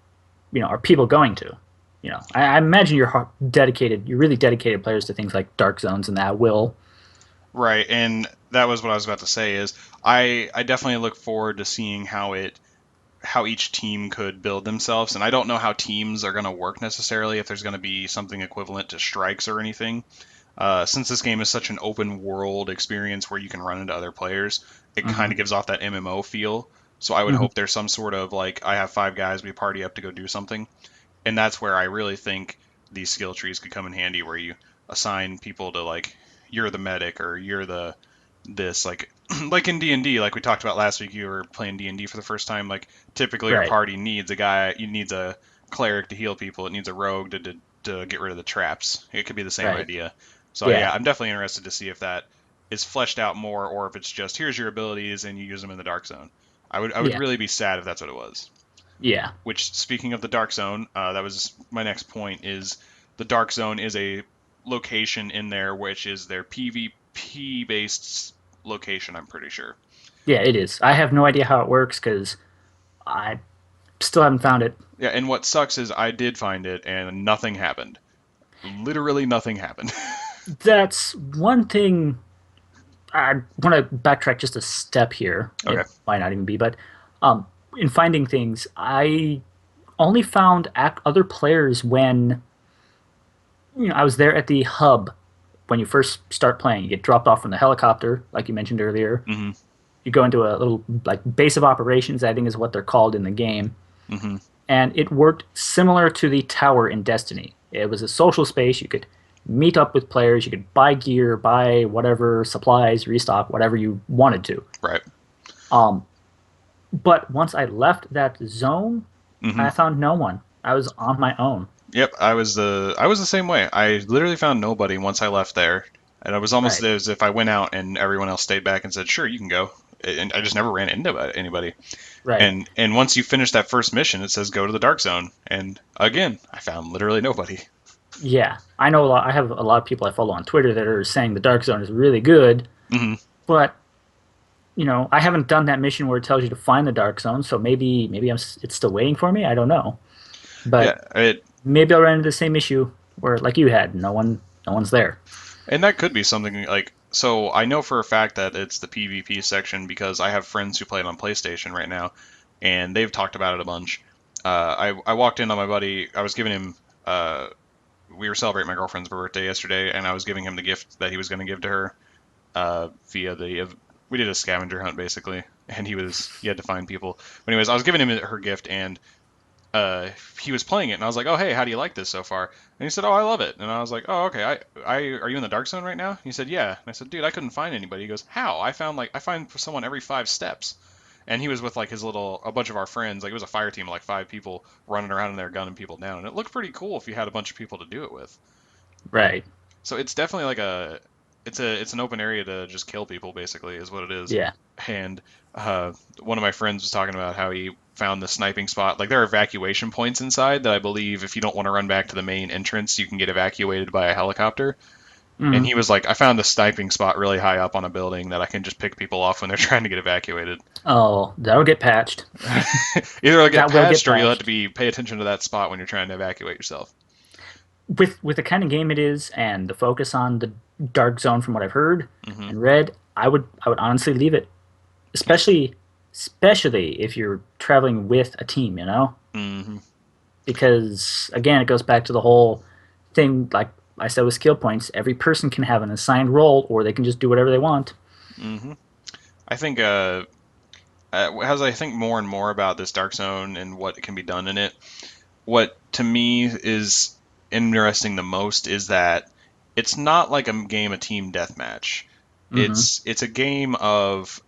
are people going to? I imagine you're dedicated. You're really dedicated players to things like Dark Zones, and that will. Right, and that was what I was about to say is I definitely look forward to seeing how each team could build themselves, and I don't know how teams are going to work necessarily if there's going to be something equivalent to strikes or anything. Since this game is such an open world experience where you can run into other players, it kind Mm-hmm. of gives off that MMO feel. So I would Mm-hmm. hope there's some sort of like I have five guys, we party up to go do something, and that's where I really think these skill trees could come in handy, where you assign people to like you're the medic or you're the this like like in D&D, like we talked about last week. You were playing D&D for the first time. Like typically, your Right. party needs a guy. You needs a cleric to heal people. It needs a rogue to get rid of the traps. It could be the same Right. idea. So Yeah. yeah, I'm definitely interested to see if that is fleshed out more, or if it's just here's your abilities and you use them in the dark zone. I would Yeah. really be sad if that's what it was. Yeah. Which, speaking of the dark zone, that was my next point. Is the dark zone is a location in there which is their PvP based location. I'm pretty sure. Yeah. It is. I have no idea how it works because I still haven't found it. Yeah, and what sucks is I did find it and nothing happened. Literally nothing happened. That's one thing. I want to backtrack just a step here. It Okay. might not even be, but um, in finding things, I only found other players when I was there at the hub when you first start playing. You get dropped off from the helicopter, like you mentioned earlier. Mhm. You go into a little like base of operations, I think is what they're called in the game, Mhm. and it worked similar to the tower in Destiny. It was a social space. You could meet up with players. You could buy gear, buy whatever supplies, restock whatever you wanted to. Right. Um, but once I left that zone, Mhm. I found no one. I was on my own. Yep. I was the same way. I literally found nobody once I left there, and it was almost Right, as if I went out and everyone else stayed back and said, "Sure, you can go." And I just never ran into anybody. right. And once you finish that first mission, it says go to the dark zone. And again, I found literally nobody. Yeah, I know a lot. I have a lot of people I follow on Twitter that are saying the Dark Zone is really good, Hmm. but I haven't done that mission where it tells you to find the Dark Zone. So maybe it's still waiting for me. I don't know, Yeah, but it maybe I'll run into the same issue where, like you had, no one's there. and that could be something like so. I know for a fact that it's the PvP section because I have friends who play it on PlayStation right now, and they've talked about it a bunch. I walked in on my buddy. I was giving him. We were celebrating my girlfriend's birthday yesterday, and I was giving him the gift that he was going to give to her via the. We did a scavenger hunt basically, and he had to find people. But anyways, I was giving him her gift, and he was playing it, and I was like, "Oh, hey, how do you like this so far?" And he said, "Oh, I love it." And I was like, "Oh, okay. Are you in the dark zone right now?" He said, "Yeah." And I said, "Dude, I couldn't find anybody." He goes, "How? I find someone every 5 steps." And he was with like a bunch of our friends. Like it was a fire team of like 5 people running around in there gunning people down, and it looked pretty cool if you had a bunch of people to do it with. Right. So it's definitely like it's an open area to just kill people basically is what it is. Yeah. And one of my friends was talking about how he found the sniping spot. Like there are evacuation points inside that I believe if you don't want to run back to the main entrance, you can get evacuated by a helicopter. And Hmm. he was like, I found the sniping spot really high up on a building that I can just pick people off when they're trying to get evacuated. Oh, that'll get patched. Either it'll get That will get patched or you'll have to patched. be pay attention to that spot when you're trying to evacuate yourself. With the kind of game it is and the focus on the Dark Zone, from what I've heard Hmm. and read, I would honestly leave it, especially if you're traveling with a team, Hmm. because again, it goes back to the whole thing. Like I said with skill points, every person can have an assigned role, or they can just do whatever they want. Hmm. I think as I think more and more about this Dark Zone and what can be done in it, what to me is interesting the most is that it's not like a game of team deathmatch. Mm-hmm. It's a game of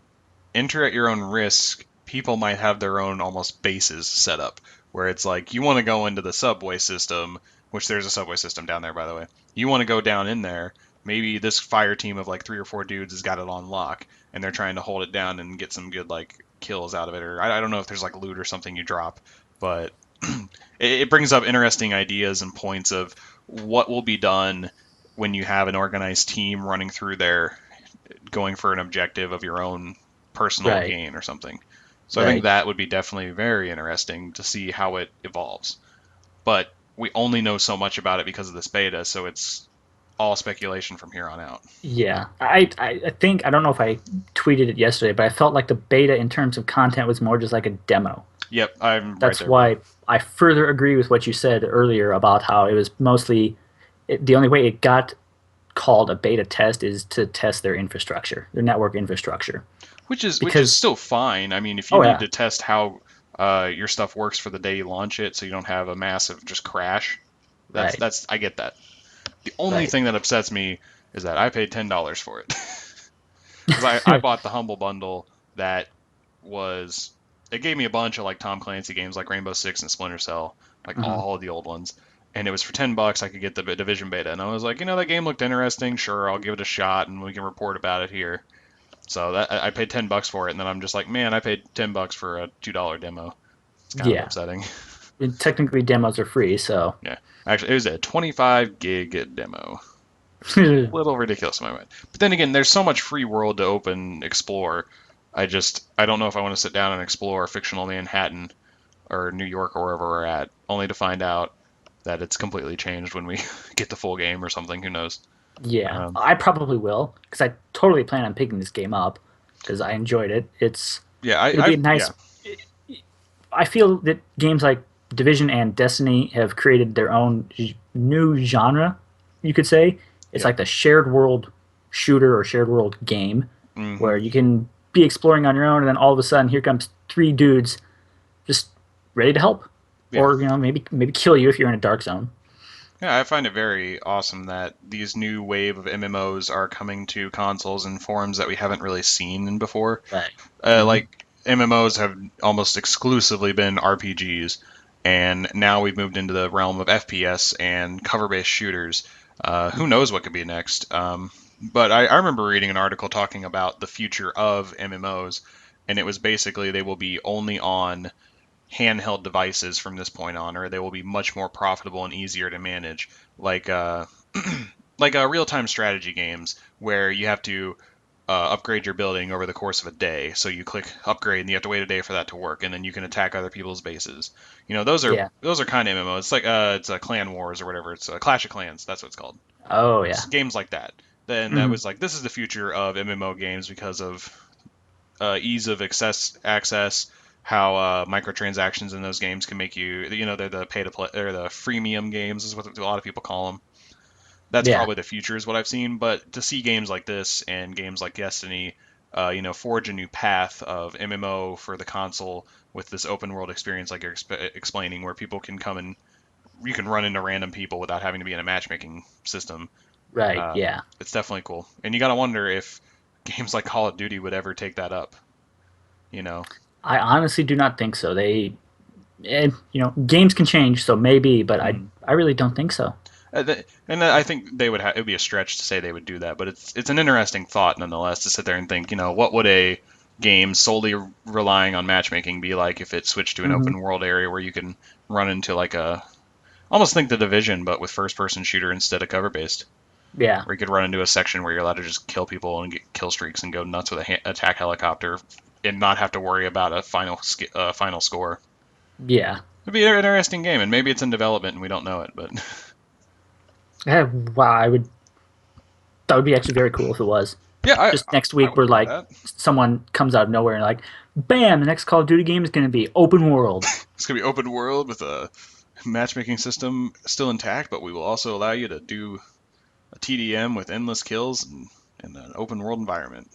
enter at your own risk. People might have their own almost bases set up where it's like you want to go into the subway system, which there's a subway system down there, by the way. You want to go down in there. Maybe this fire team of like 3 or 4 dudes has got it on lock, and they're trying to hold it down and get some good like kills out of it. Or I don't know if there's like loot or something you drop, but it brings up interesting ideas and points of what will be done when you have an organized team running through there going for an objective of your own personal Right. gain or something. So I think Right. that would be definitely very interesting to see how it evolves. But we only know so much about it because of this beta, so it's all speculation from here on out. Yeah. I think I don't know if I tweeted it yesterday, but I felt like the beta in terms of content was more just like a demo. Yep, I'm right That's there with you. why I further agree with what you said earlier about how it was mostly the only way it got called a beta test is to test their infrastructure, their network infrastructure. Which is Because still fine. I mean, if you oh need yeah, to test how your stuff works for the day you launch it, so you don't have a massive just crash, right, that's I get that. The only right, thing that upsets me is that I paid $10 for it. Because I bought the Humble Bundle that was it gave me a bunch of like Tom Clancy games like Rainbow Six and Splinter Cell, like hmm all of the old ones. And it was for $10 I could get the Division beta. And I was like, that game looked interesting. Sure, I'll give it a shot and we can report about it here. So that I paid $10 for it, and then I'm just like, man, I paid $10 for a $2 demo. It's kind of yeah. upsetting. And technically, demos are free, so Yeah, actually, it was a 25 gig demo. yeah, Little ridiculous in my mind. But then again, there's so much free world to open, explore. I don't know if I want to sit down and explore fictional Manhattan or New York or wherever we're at, only to find out that it's completely changed when we get the full game or something. Who knows? Um, I probably will because I totally plan on picking this game up because I enjoyed it. yeah, It'll be a nice. yeah, I feel that games like Division and Destiny have created their own new genre. You could say it's yep. like the shared world shooter or shared world game Hmm. where you can be exploring on your own, and then all of a sudden here comes three dudes just ready to help, Yeah. or maybe kill you if you're in a dark zone. Yeah, I find it very awesome that these new wave of MMOs are coming to consoles in forms that we haven't really seen before. Right. Hmm. Like MMOs have almost exclusively been RPGs, and now we've moved into the realm of FPS and cover-based shooters. Who Hmm. knows what could be next? But I remember reading an article talking about the future of MMOs, and it was basically they will be only on handheld devices from this point on, or they will be much more profitable and easier to manage, like like real-time strategy games where you have to upgrade your building over the course of a day. So you click upgrade, and you have to wait a day for that to work, and then you can attack other people's bases. Yeah. Those are kind of MMO. It's like it's a Clan Wars or whatever. It's a Clash of Clans. That's what it's called. Oh yeah. It's games like that. Then that Hmm. was like this is the future of MMO games because of ease of access, how microtransactions in those games can make they're the pay to play or the freemium games is what a lot of people call them. That's Yeah. probably the future is what I've seen. But to see games like this and games like Destiny, forge a new path of MMO for the console with this open world experience like you're explaining, where people can come and you can run into random people without having to be in a matchmaking system. Right. Uh, Yeah. it's definitely cool, and you got to wonder if games like Call of Duty would ever take that up. You know, I honestly do not think so. Games can change, so maybe, but I mm. I really don't think so. And I think they would it would be a stretch to say they would do that, but it's an interesting thought nonetheless to sit there and think, what would a game solely relying on matchmaking be like if it switched to an Hmm. open world area where you can run into like a almost think the Division, but with first person shooter instead of cover based, Yeah. where you could run into a section where you're allowed to just kill people and get kill streaks and go nuts with a attack helicopter and not have to worry about a final score. Yeah. It'd be an interesting game, and maybe it's in development and we don't know it, but Wow. I would. That would be actually very cool if it was. yeah, Just next I week, would where buy like that. someone comes out of nowhere and like, bam! The next Call of Duty game is going to be open world. It's gonna be open world with a matchmaking system still intact, but we will also allow you to do a TDM with endless kills and in an open world environment.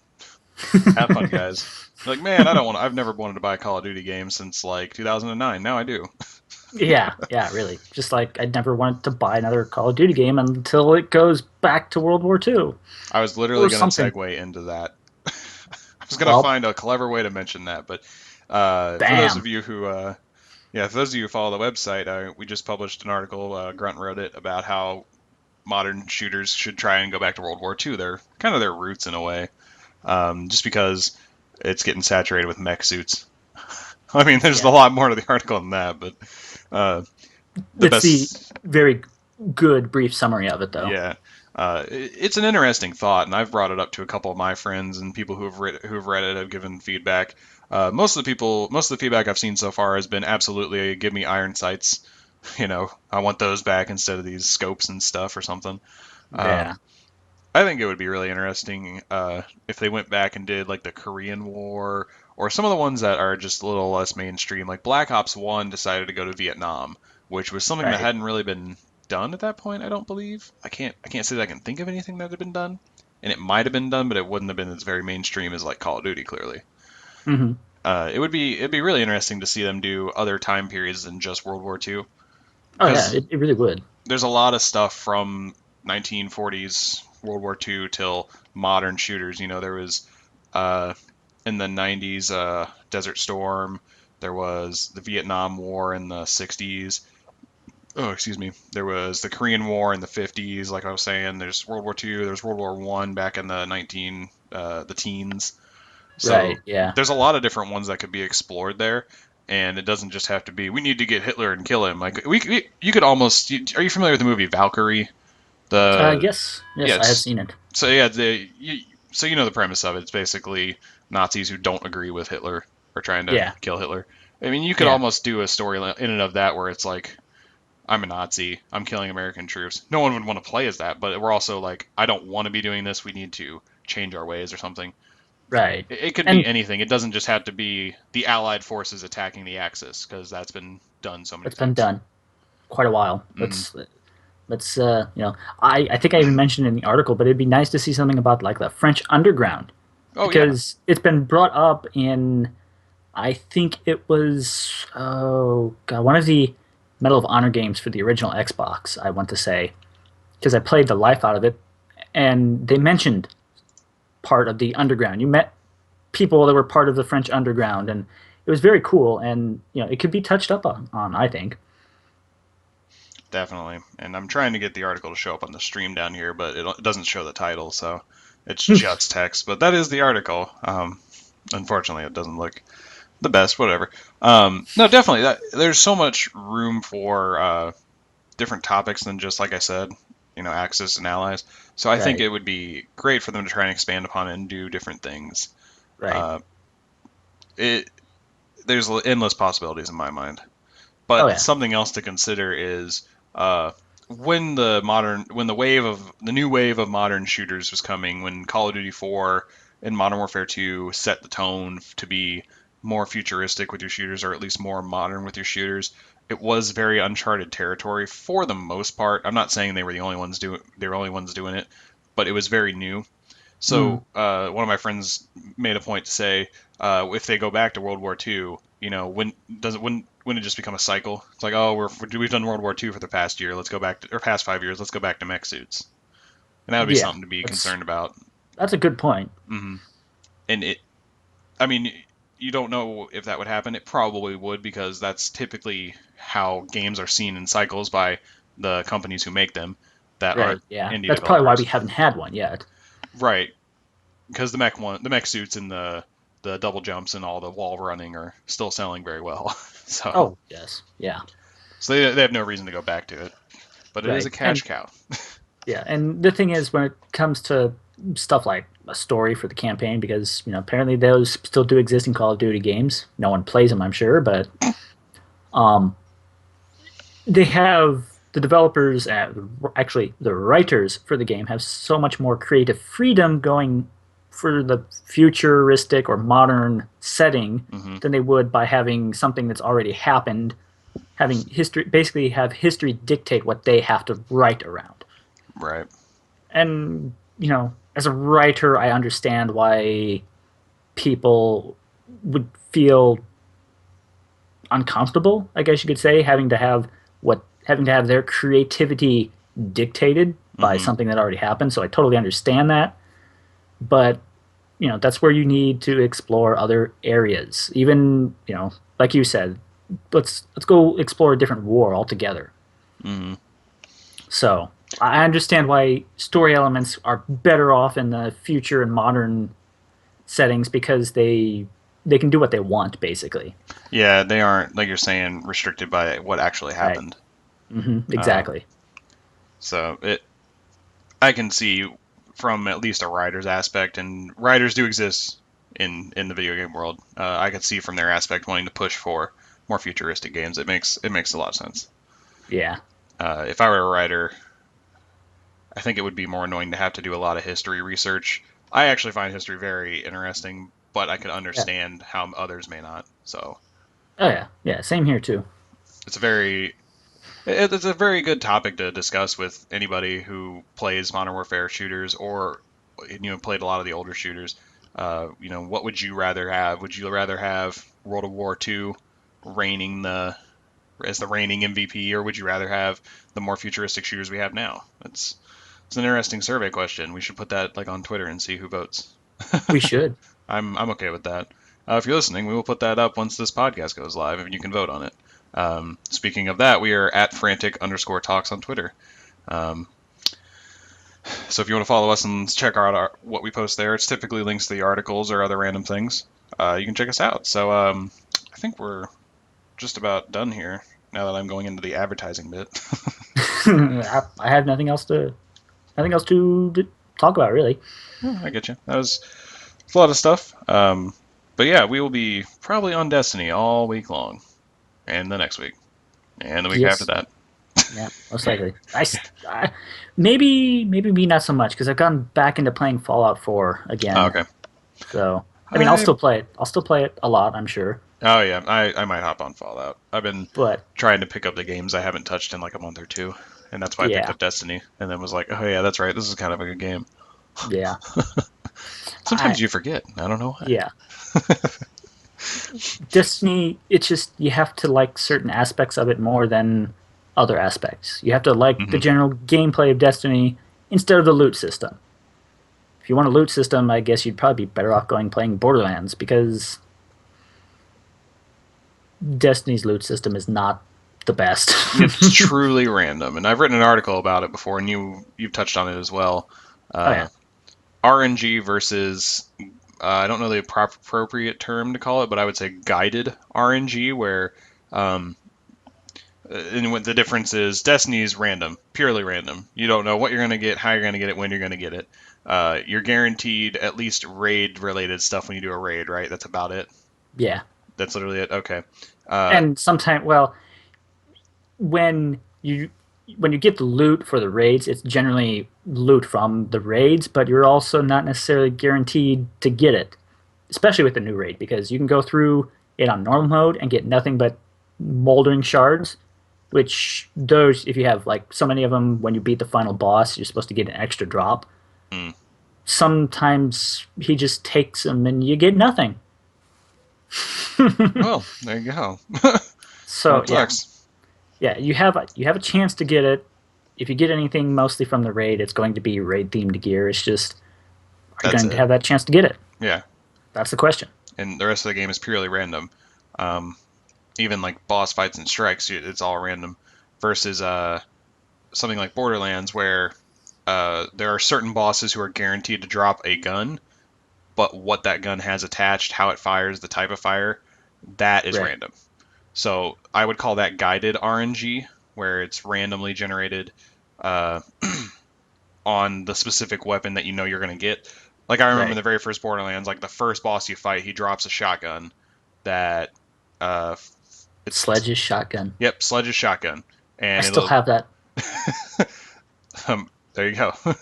Have fun, guys. Like, man, I don't want. I've never wanted to buy a Call of Duty game since like 2009. Now I do. Yeah, yeah, really. Just like I'd never wanted to buy another Call of Duty game until it goes back to World War II I was literally or going to something. segue into that. I was going to Well, find a clever way to mention that, but for those bam. of you who, yeah, for those of you who follow the website, we just published an article. Grunt wrote it about how modern shooters should try and go back to World War II. They're kind of their roots in a way, just because it's getting saturated with mech suits. I mean, there's a Yeah, lot more to the article than that, but uh, the it's the best, very good brief summary of it, though. yeah. It's an interesting thought, and I've brought it up to a couple of my friends and people who've read it have given feedback. Most of the feedback I've seen so far has been absolutely give me iron sights. I want those back instead of these scopes and stuff or something. Yeah, I think it would be really interesting if they went back and did like the Korean War or some of the ones that are just a little less mainstream. Like Black Ops 1 decided to go to Vietnam, which was something that right. hadn't really been done at that point, I don't believe. I can't say that I can think of anything that had been done. And it might have been done, but it wouldn't have been as very mainstream as like Call of Duty, clearly. Hmm. It'd be really interesting to see them do other time periods than just World War II. Oh yeah, Because it really would. there's a lot of stuff from 1940s World War II till modern shooters. There was uh, in the 90s Desert Storm. There was the Vietnam War in the 60s. Oh, excuse me. There was the Korean War in the 50s. Like I was saying, there's World War II. There's World War One back in the teens. So Right. Yeah. there's a lot of different ones that could be explored there, and it doesn't just have to be we need to get Hitler and kill him. Like you could almost. Are you familiar with the movie Valkyrie? The Yes. Yes, Yeah, I have seen it. so yeah, so you know the premise of it. It's basically Nazis who don't agree with Hitler are trying to Yeah. kill Hitler. I mean, you could Yeah. almost do a story in and of that where it's like I'm a Nazi, I'm killing American troops. No one would want to play as that, but we're also like I don't want to be doing this. We need to change our ways or something. Right. It could be And anything. It doesn't just have to be the Allied forces attacking the Axis because that's been done so many it's been times. done quite a while. Hmm. Let's I think I even mentioned in the article, but it'd be nice to see something about like the French underground Oh yeah. because it's been brought up in I think it was oh god one of the Medal of Honor games for the original Xbox. I want to say because I played the life out of it, and they mentioned part of the underground. You met people that were part of the French underground, and it was very cool. And it could be touched up on I think. Definitely. And I'm trying to get the article to show up on the stream down here, but it doesn't show the title, so it's just text. But that is the article. Unfortunately, it doesn't look the best. Whatever. No, definitely. There's so much room for different topics than just like I said, Axis and allies. So I think Right, it would be great for them to try and expand upon it and do different things. right. Uh, it there's endless possibilities in my mind. Oh But yeah, something else to consider is uh, when the new wave of modern shooters was coming, when Call of Duty 4 and Modern Warfare 2 set the tone to be more futuristic with your shooters, or at least more modern with your shooters. It was very uncharted territory for the most part. I'm not saying they were only ones doing it, but it was very new. mm, So one of my friends made a point to say, if they go back to World War II, when it just become a cycle? It's like, oh, we've done World War II for the past year. Let's go back to, or past 5 years. Let's go back to mech suits, and that would be yeah. something to be That's concerned about. that's a good point. Hmm. And I mean, you don't know if that would happen. It probably would because that's typically how games are seen in cycles by the companies who make them that aren't Right. Yeah. indie That's probably why we developers. haven't had one yet. Right, because the mech suits and the double jumps and all the wall running are still selling very well. So Oh yes. Yeah. so they have no reason to go back to it. But it is a Right. cash cow. Yeah. And the thing is, when it comes to stuff like a story for the campaign, because apparently those still do exist in Call of Duty games. No one plays them, I'm sure, but um, they have the developers, actually the writers for the game, have so much more creative freedom going for the futuristic or modern setting Hmm. than they would by having something that's already happened, having history basically have history dictate what they have to write around. Right. And as a writer, I understand why. people would feel uncomfortable, I guess you could say, having to have their creativity dictated by Hmm. something that already happened. So I totally understand that, but that's where you need to explore other areas. Even like you said, let's go explore a different war altogether. Hmm. So I understand why story elements are better off in the future and modern settings because they can do what they want basically. Yeah, they aren't, like you're saying, restricted by what actually Right. happened. Uh, Exactly. so I can see from at least a writer's aspect, and writers do exist in the video game world. I could see from their aspect wanting to push for more futuristic games. It makes a lot of sense. Yeah. If I were a writer, I think it would be more annoying to have to do a lot of history research. I actually find history very interesting, but I could Yeah. understand how others may not. So Oh yeah. Yeah. Same here too. it's a very it's a very good topic to discuss with anybody who plays Modern Warfare shooters or played a lot of the older shooters. What would you rather have? Would you rather have World of War II reigning as the reigning MVP, or would you rather have the more futuristic shooters we have now? It's an interesting survey question. We should put that like on Twitter and see who votes. We should. I'm okay with that. If you're listening, we will put that up once this podcast goes live, and you can vote on it. Speaking of that, we are at frantic_talks on Twitter. Um, so if you want to follow us and check out what we post there, it's typically links to the articles or other random things. You can check us out. So I think we're just about done here now that I'm going into the advertising bit. I have nothing else to talk about really. Yeah, I get you. That was a lot of stuff. But yeah, we will be probably on Destiny all week long, and the next week, and the week after Yes. that. Yeah. Most likely. Maybe me not so much because I've gone back into playing Fallout 4 Oh, again. okay. So I mean, I'll I still play it. I'll still play it a lot, I'm sure. Oh yeah, I might hop on Fallout. I've been But trying to pick up the games I haven't touched in like a month or two, and that's why I picked yeah, up Destiny, and then was like, oh yeah, that's right, this is kind of a good game. yeah, Sometimes I you forget. I don't know why. yeah. Destiny, it's just you have to like certain aspects of it more than other aspects. You have to like the Hmm. general gameplay of Destiny instead of the loot system. If you want a loot system, I guess you'd probably be better off going playing Borderlands because Destiny's loot system is not the best. It's truly random, and I've written an article about it before, and you've touched on it as well. Oh Uh, yeah, RNG versus I don't know the appropriate term to call it, but I would say guided RNG, where um, and what the difference is, Destiny is random, purely random. You don't know what you're going to get, how you're going to get it, when you're going to get it. You're guaranteed at least raid related stuff when you do a raid, right? That's about it. yeah. That's literally it. Okay. Uh, And sometimes, well, when you when you get the loot for the raids, it's generally loot from the raids, but you're also not necessarily guaranteed to get it, especially with the new raid, because you can go through it on normal mode and get nothing but moldering shards, which those, if you have like so many of them, when you beat the final boss, you're supposed to get an extra drop. hmm. Sometimes he just takes them and you get nothing. Well, there you go. So That yeah, sucks. yeah, you have a chance to get it. If you get anything mostly from the raid, it's going to be raid themed gear. It's just, are you That's going to it. have that chance to get it? Yeah. That's the question. And the rest of the game is purely random. Um, Even like boss fights and strikes, it's all random. Versus something like Borderlands, where there are certain bosses who are guaranteed to drop a gun, but what that gun has attached, how it fires, the type of fire, that is Right. random. So I would call that guided RNG, where it's randomly generated uh, on the specific weapon that you know you're going to get. Like I remember in Right. the very first Borderlands, like the first boss you fight, he drops a shotgun that uh, it's Sledge's shotgun. yep, Sledge's shotgun, I and still it'll have that. there you go. But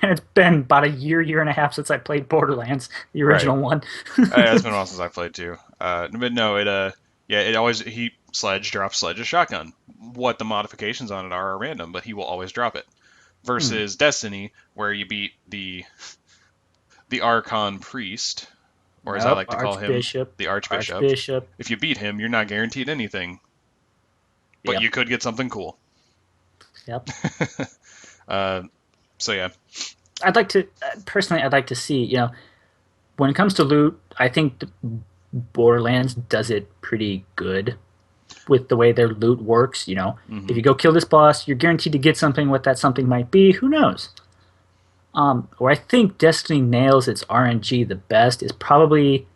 And it's been about a year and a half since I played Borderlands, the right, original one. it's been a while since I played too. But no, yeah, it always he Sledge drops Sledge's shotgun. What the modifications on it are random, but he will always drop it. Hmm. Versus Destiny, where you beat the Archon Priest, or as I Nope, like to call him, Archbishop. the Archbishop. Archbishop. If you beat him, you're not guaranteed anything, but Yep. you could get something cool. Yep. uh, so yeah. I'd like to personally. I'd like to see. When it comes to loot, I think Borderlands does it pretty good with the way their loot works. If Hmm. you go kill this boss, you're guaranteed to get something. What that something might be, who knows? Where I think Destiny nails its RNG the best is probably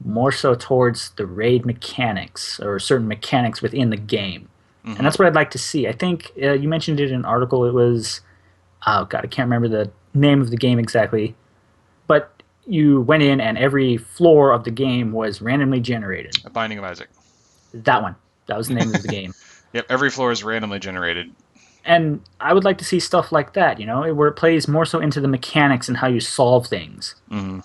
more so towards the raid mechanics or certain mechanics within the game. And Hmm. that's what I'd like to see. I think you mentioned it in an article. It was, oh God, I can't remember the name of the game exactly. But you went in and every floor of the game was randomly generated. A Binding of Isaac. That one. That was the name of the game. Yep, every floor is randomly generated. And I would like to see stuff like that, where it plays more so into the mechanics and how you solve things. Hmm.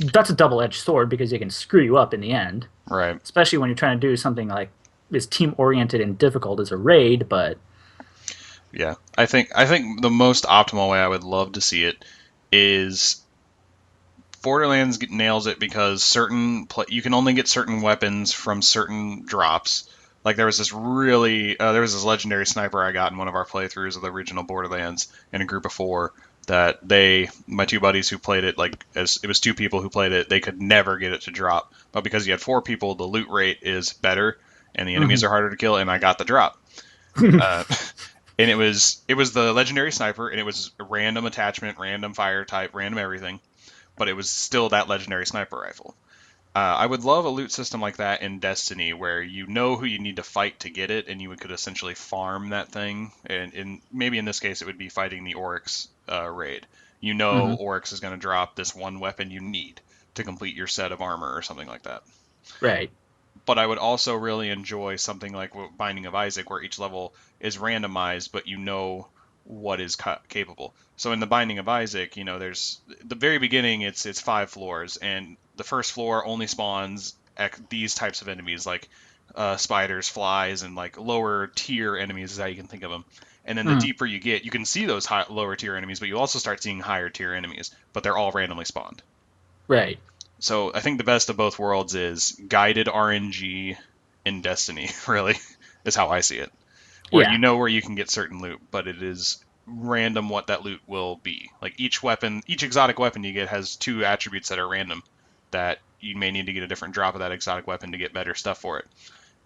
That's a double-edged sword because it can screw you up in the end, Right. especially when you're trying to do something like as team-oriented and difficult as a raid. But Yeah. I think the most optimal way I would love to see it is Borderlands nails it because you can only get certain weapons from certain drops. Like there was this legendary sniper I got in one of our playthroughs of the original Borderlands in a group of four that my two buddies who played it, like as it was two people who played it, they could never get it to drop. But because you had four people, the loot rate is better and the enemies mm-hmm. are harder to kill, and I got the drop. Uh, and it was the legendary sniper, and it was a random attachment, random fire type, random everything, but it was still that legendary sniper rifle. I would love a loot system like that in Destiny, where you know who you need to fight to get it, and you could essentially farm that thing. And maybe in this case, it would be fighting the Oryx raid. You know, Mm-hmm. Oryx is going to drop this one weapon you need to complete your set of armor or something like that. Right. But I would also really enjoy something like Binding of Isaac, where each level is randomized, but you know what is capable. So in the Binding of Isaac, there's the very beginning. It's 5 floors, and the first floor only spawns these types of enemies, like spiders, flies, and like lower tier enemies is how you can think of them. And then the Mm-hmm. deeper you get, you can see those lower tier enemies, but you also start seeing higher tier enemies, but they're all randomly spawned. Right. So I think the best of both worlds is guided RNG in Destiny, really, is how I see it. Where Yeah. you know where you can get certain loot, but it is random what that loot will be. Like each exotic weapon you get has two attributes that are random that you may need to get a different drop of that exotic weapon to get better stuff for it.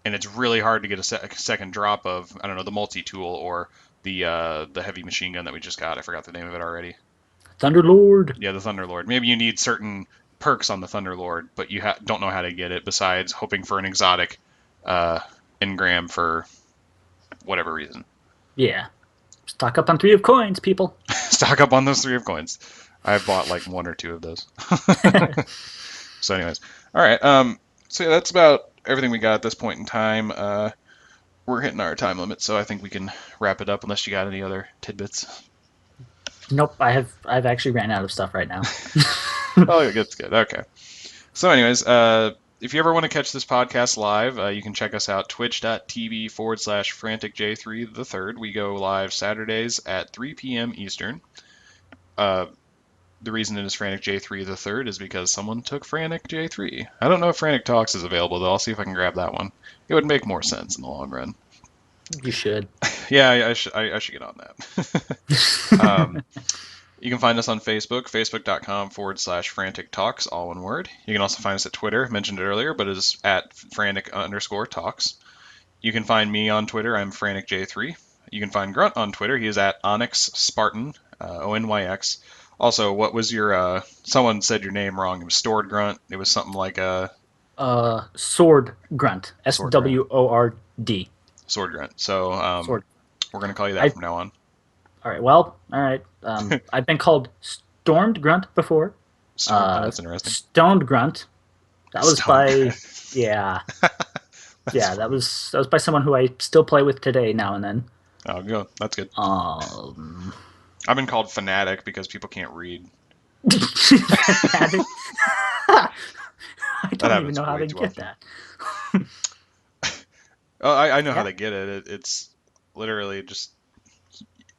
And it's really hard to get a second drop of, I don't know, the multi-tool or the heavy machine gun that we just got. I forgot the name of it already. Thunderlord. Yeah, the Thunderlord. Maybe you need certain perks on the Thunderlord, but you don't know how to get it besides hoping for an exotic uh, engram for whatever reason. Yeah. Stock up on 3 of coins, people. Stock up on those 3 of coins. I've bought like one or two of those. So, anyways, all right. So yeah, that's about everything we got at this point in time. We're hitting our time limit, so I think we can wrap it up unless you got any other tidbits. Nope. I've actually ran out of stuff right now. Oh, that's good. Okay. So, anyways, if you ever want to catch this podcast live, you can check us out twitch.tv/franticj3 the third. We go live Saturdays at 3 p.m. Eastern. Uh, the reason it is Frantic J3 the third is because someone took Frantic J3. I don't know if Frantic Talks is available though. I'll see if I can grab that one. It would make more sense in the long run. You should. Yeah, I should get on that. You can find us on Facebook, facebook.com/frantic talks, all one word. You can also find us at Twitter, mentioned it earlier, but it is at frantic_talks. You can find me on Twitter, I'm franticj3. You can find Grunt on Twitter, he is at Onyx Spartan, ONYX. Also, what was someone said your name wrong. It was Stored Grunt. It was something like a Sword Grunt. Sword Grunt. SWORD. Sword Grunt. So Sword. we're going to call you that I from now on. All right. Well, all right. I've been called Stormed Grunt before. Storm. Oh, that's interesting. Stoned Grunt. That was Stone by Grunt. yeah, That's yeah. funny. That was by someone who I still play with today now and then. Oh, good. That's good. Um, I've been called Fanatic because people can't read. I That don't even happens know how way they too get often. that. Oh, I know how Yeah. they get it. It's literally just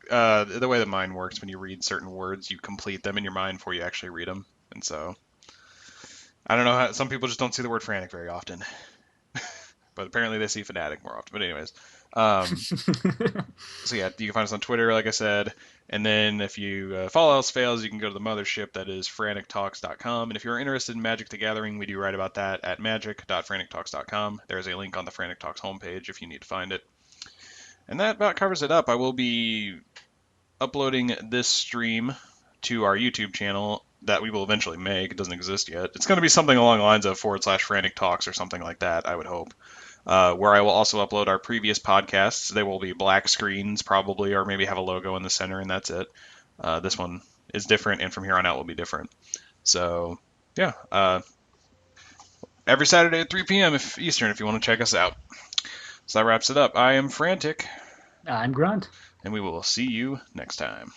the way that mine works. When you read certain words, you complete them in your mind before you actually read them. And so I don't know how some people just don't see the word frantic very often, but apparently they see fanatic more often. But anyways, um, so yeah, you can find us on Twitter, like I said, and then if you if all else fails, you can go to the mothership that is frantictalks.com. And if you're interested in Magic the Gathering, we do write about that at magic.frantictalks.com. There's a link on the Frantic Talks homepage if you need to find it. And that about covers it up. I will be uploading this stream to our YouTube channel that we will eventually make. It doesn't exist yet. It's going to be something along the lines of /Frantic Talks or something like that, I would hope. Where I will also upload our previous podcasts. They will be black screens, probably, or maybe have a logo in the center, and that's it. This one is different, and from here on out will be different. So, yeah, every Saturday at 3 p.m. if Eastern, if you want to check us out. So that wraps it up. I am Frantic, I'm Grunt. and we will see you next time.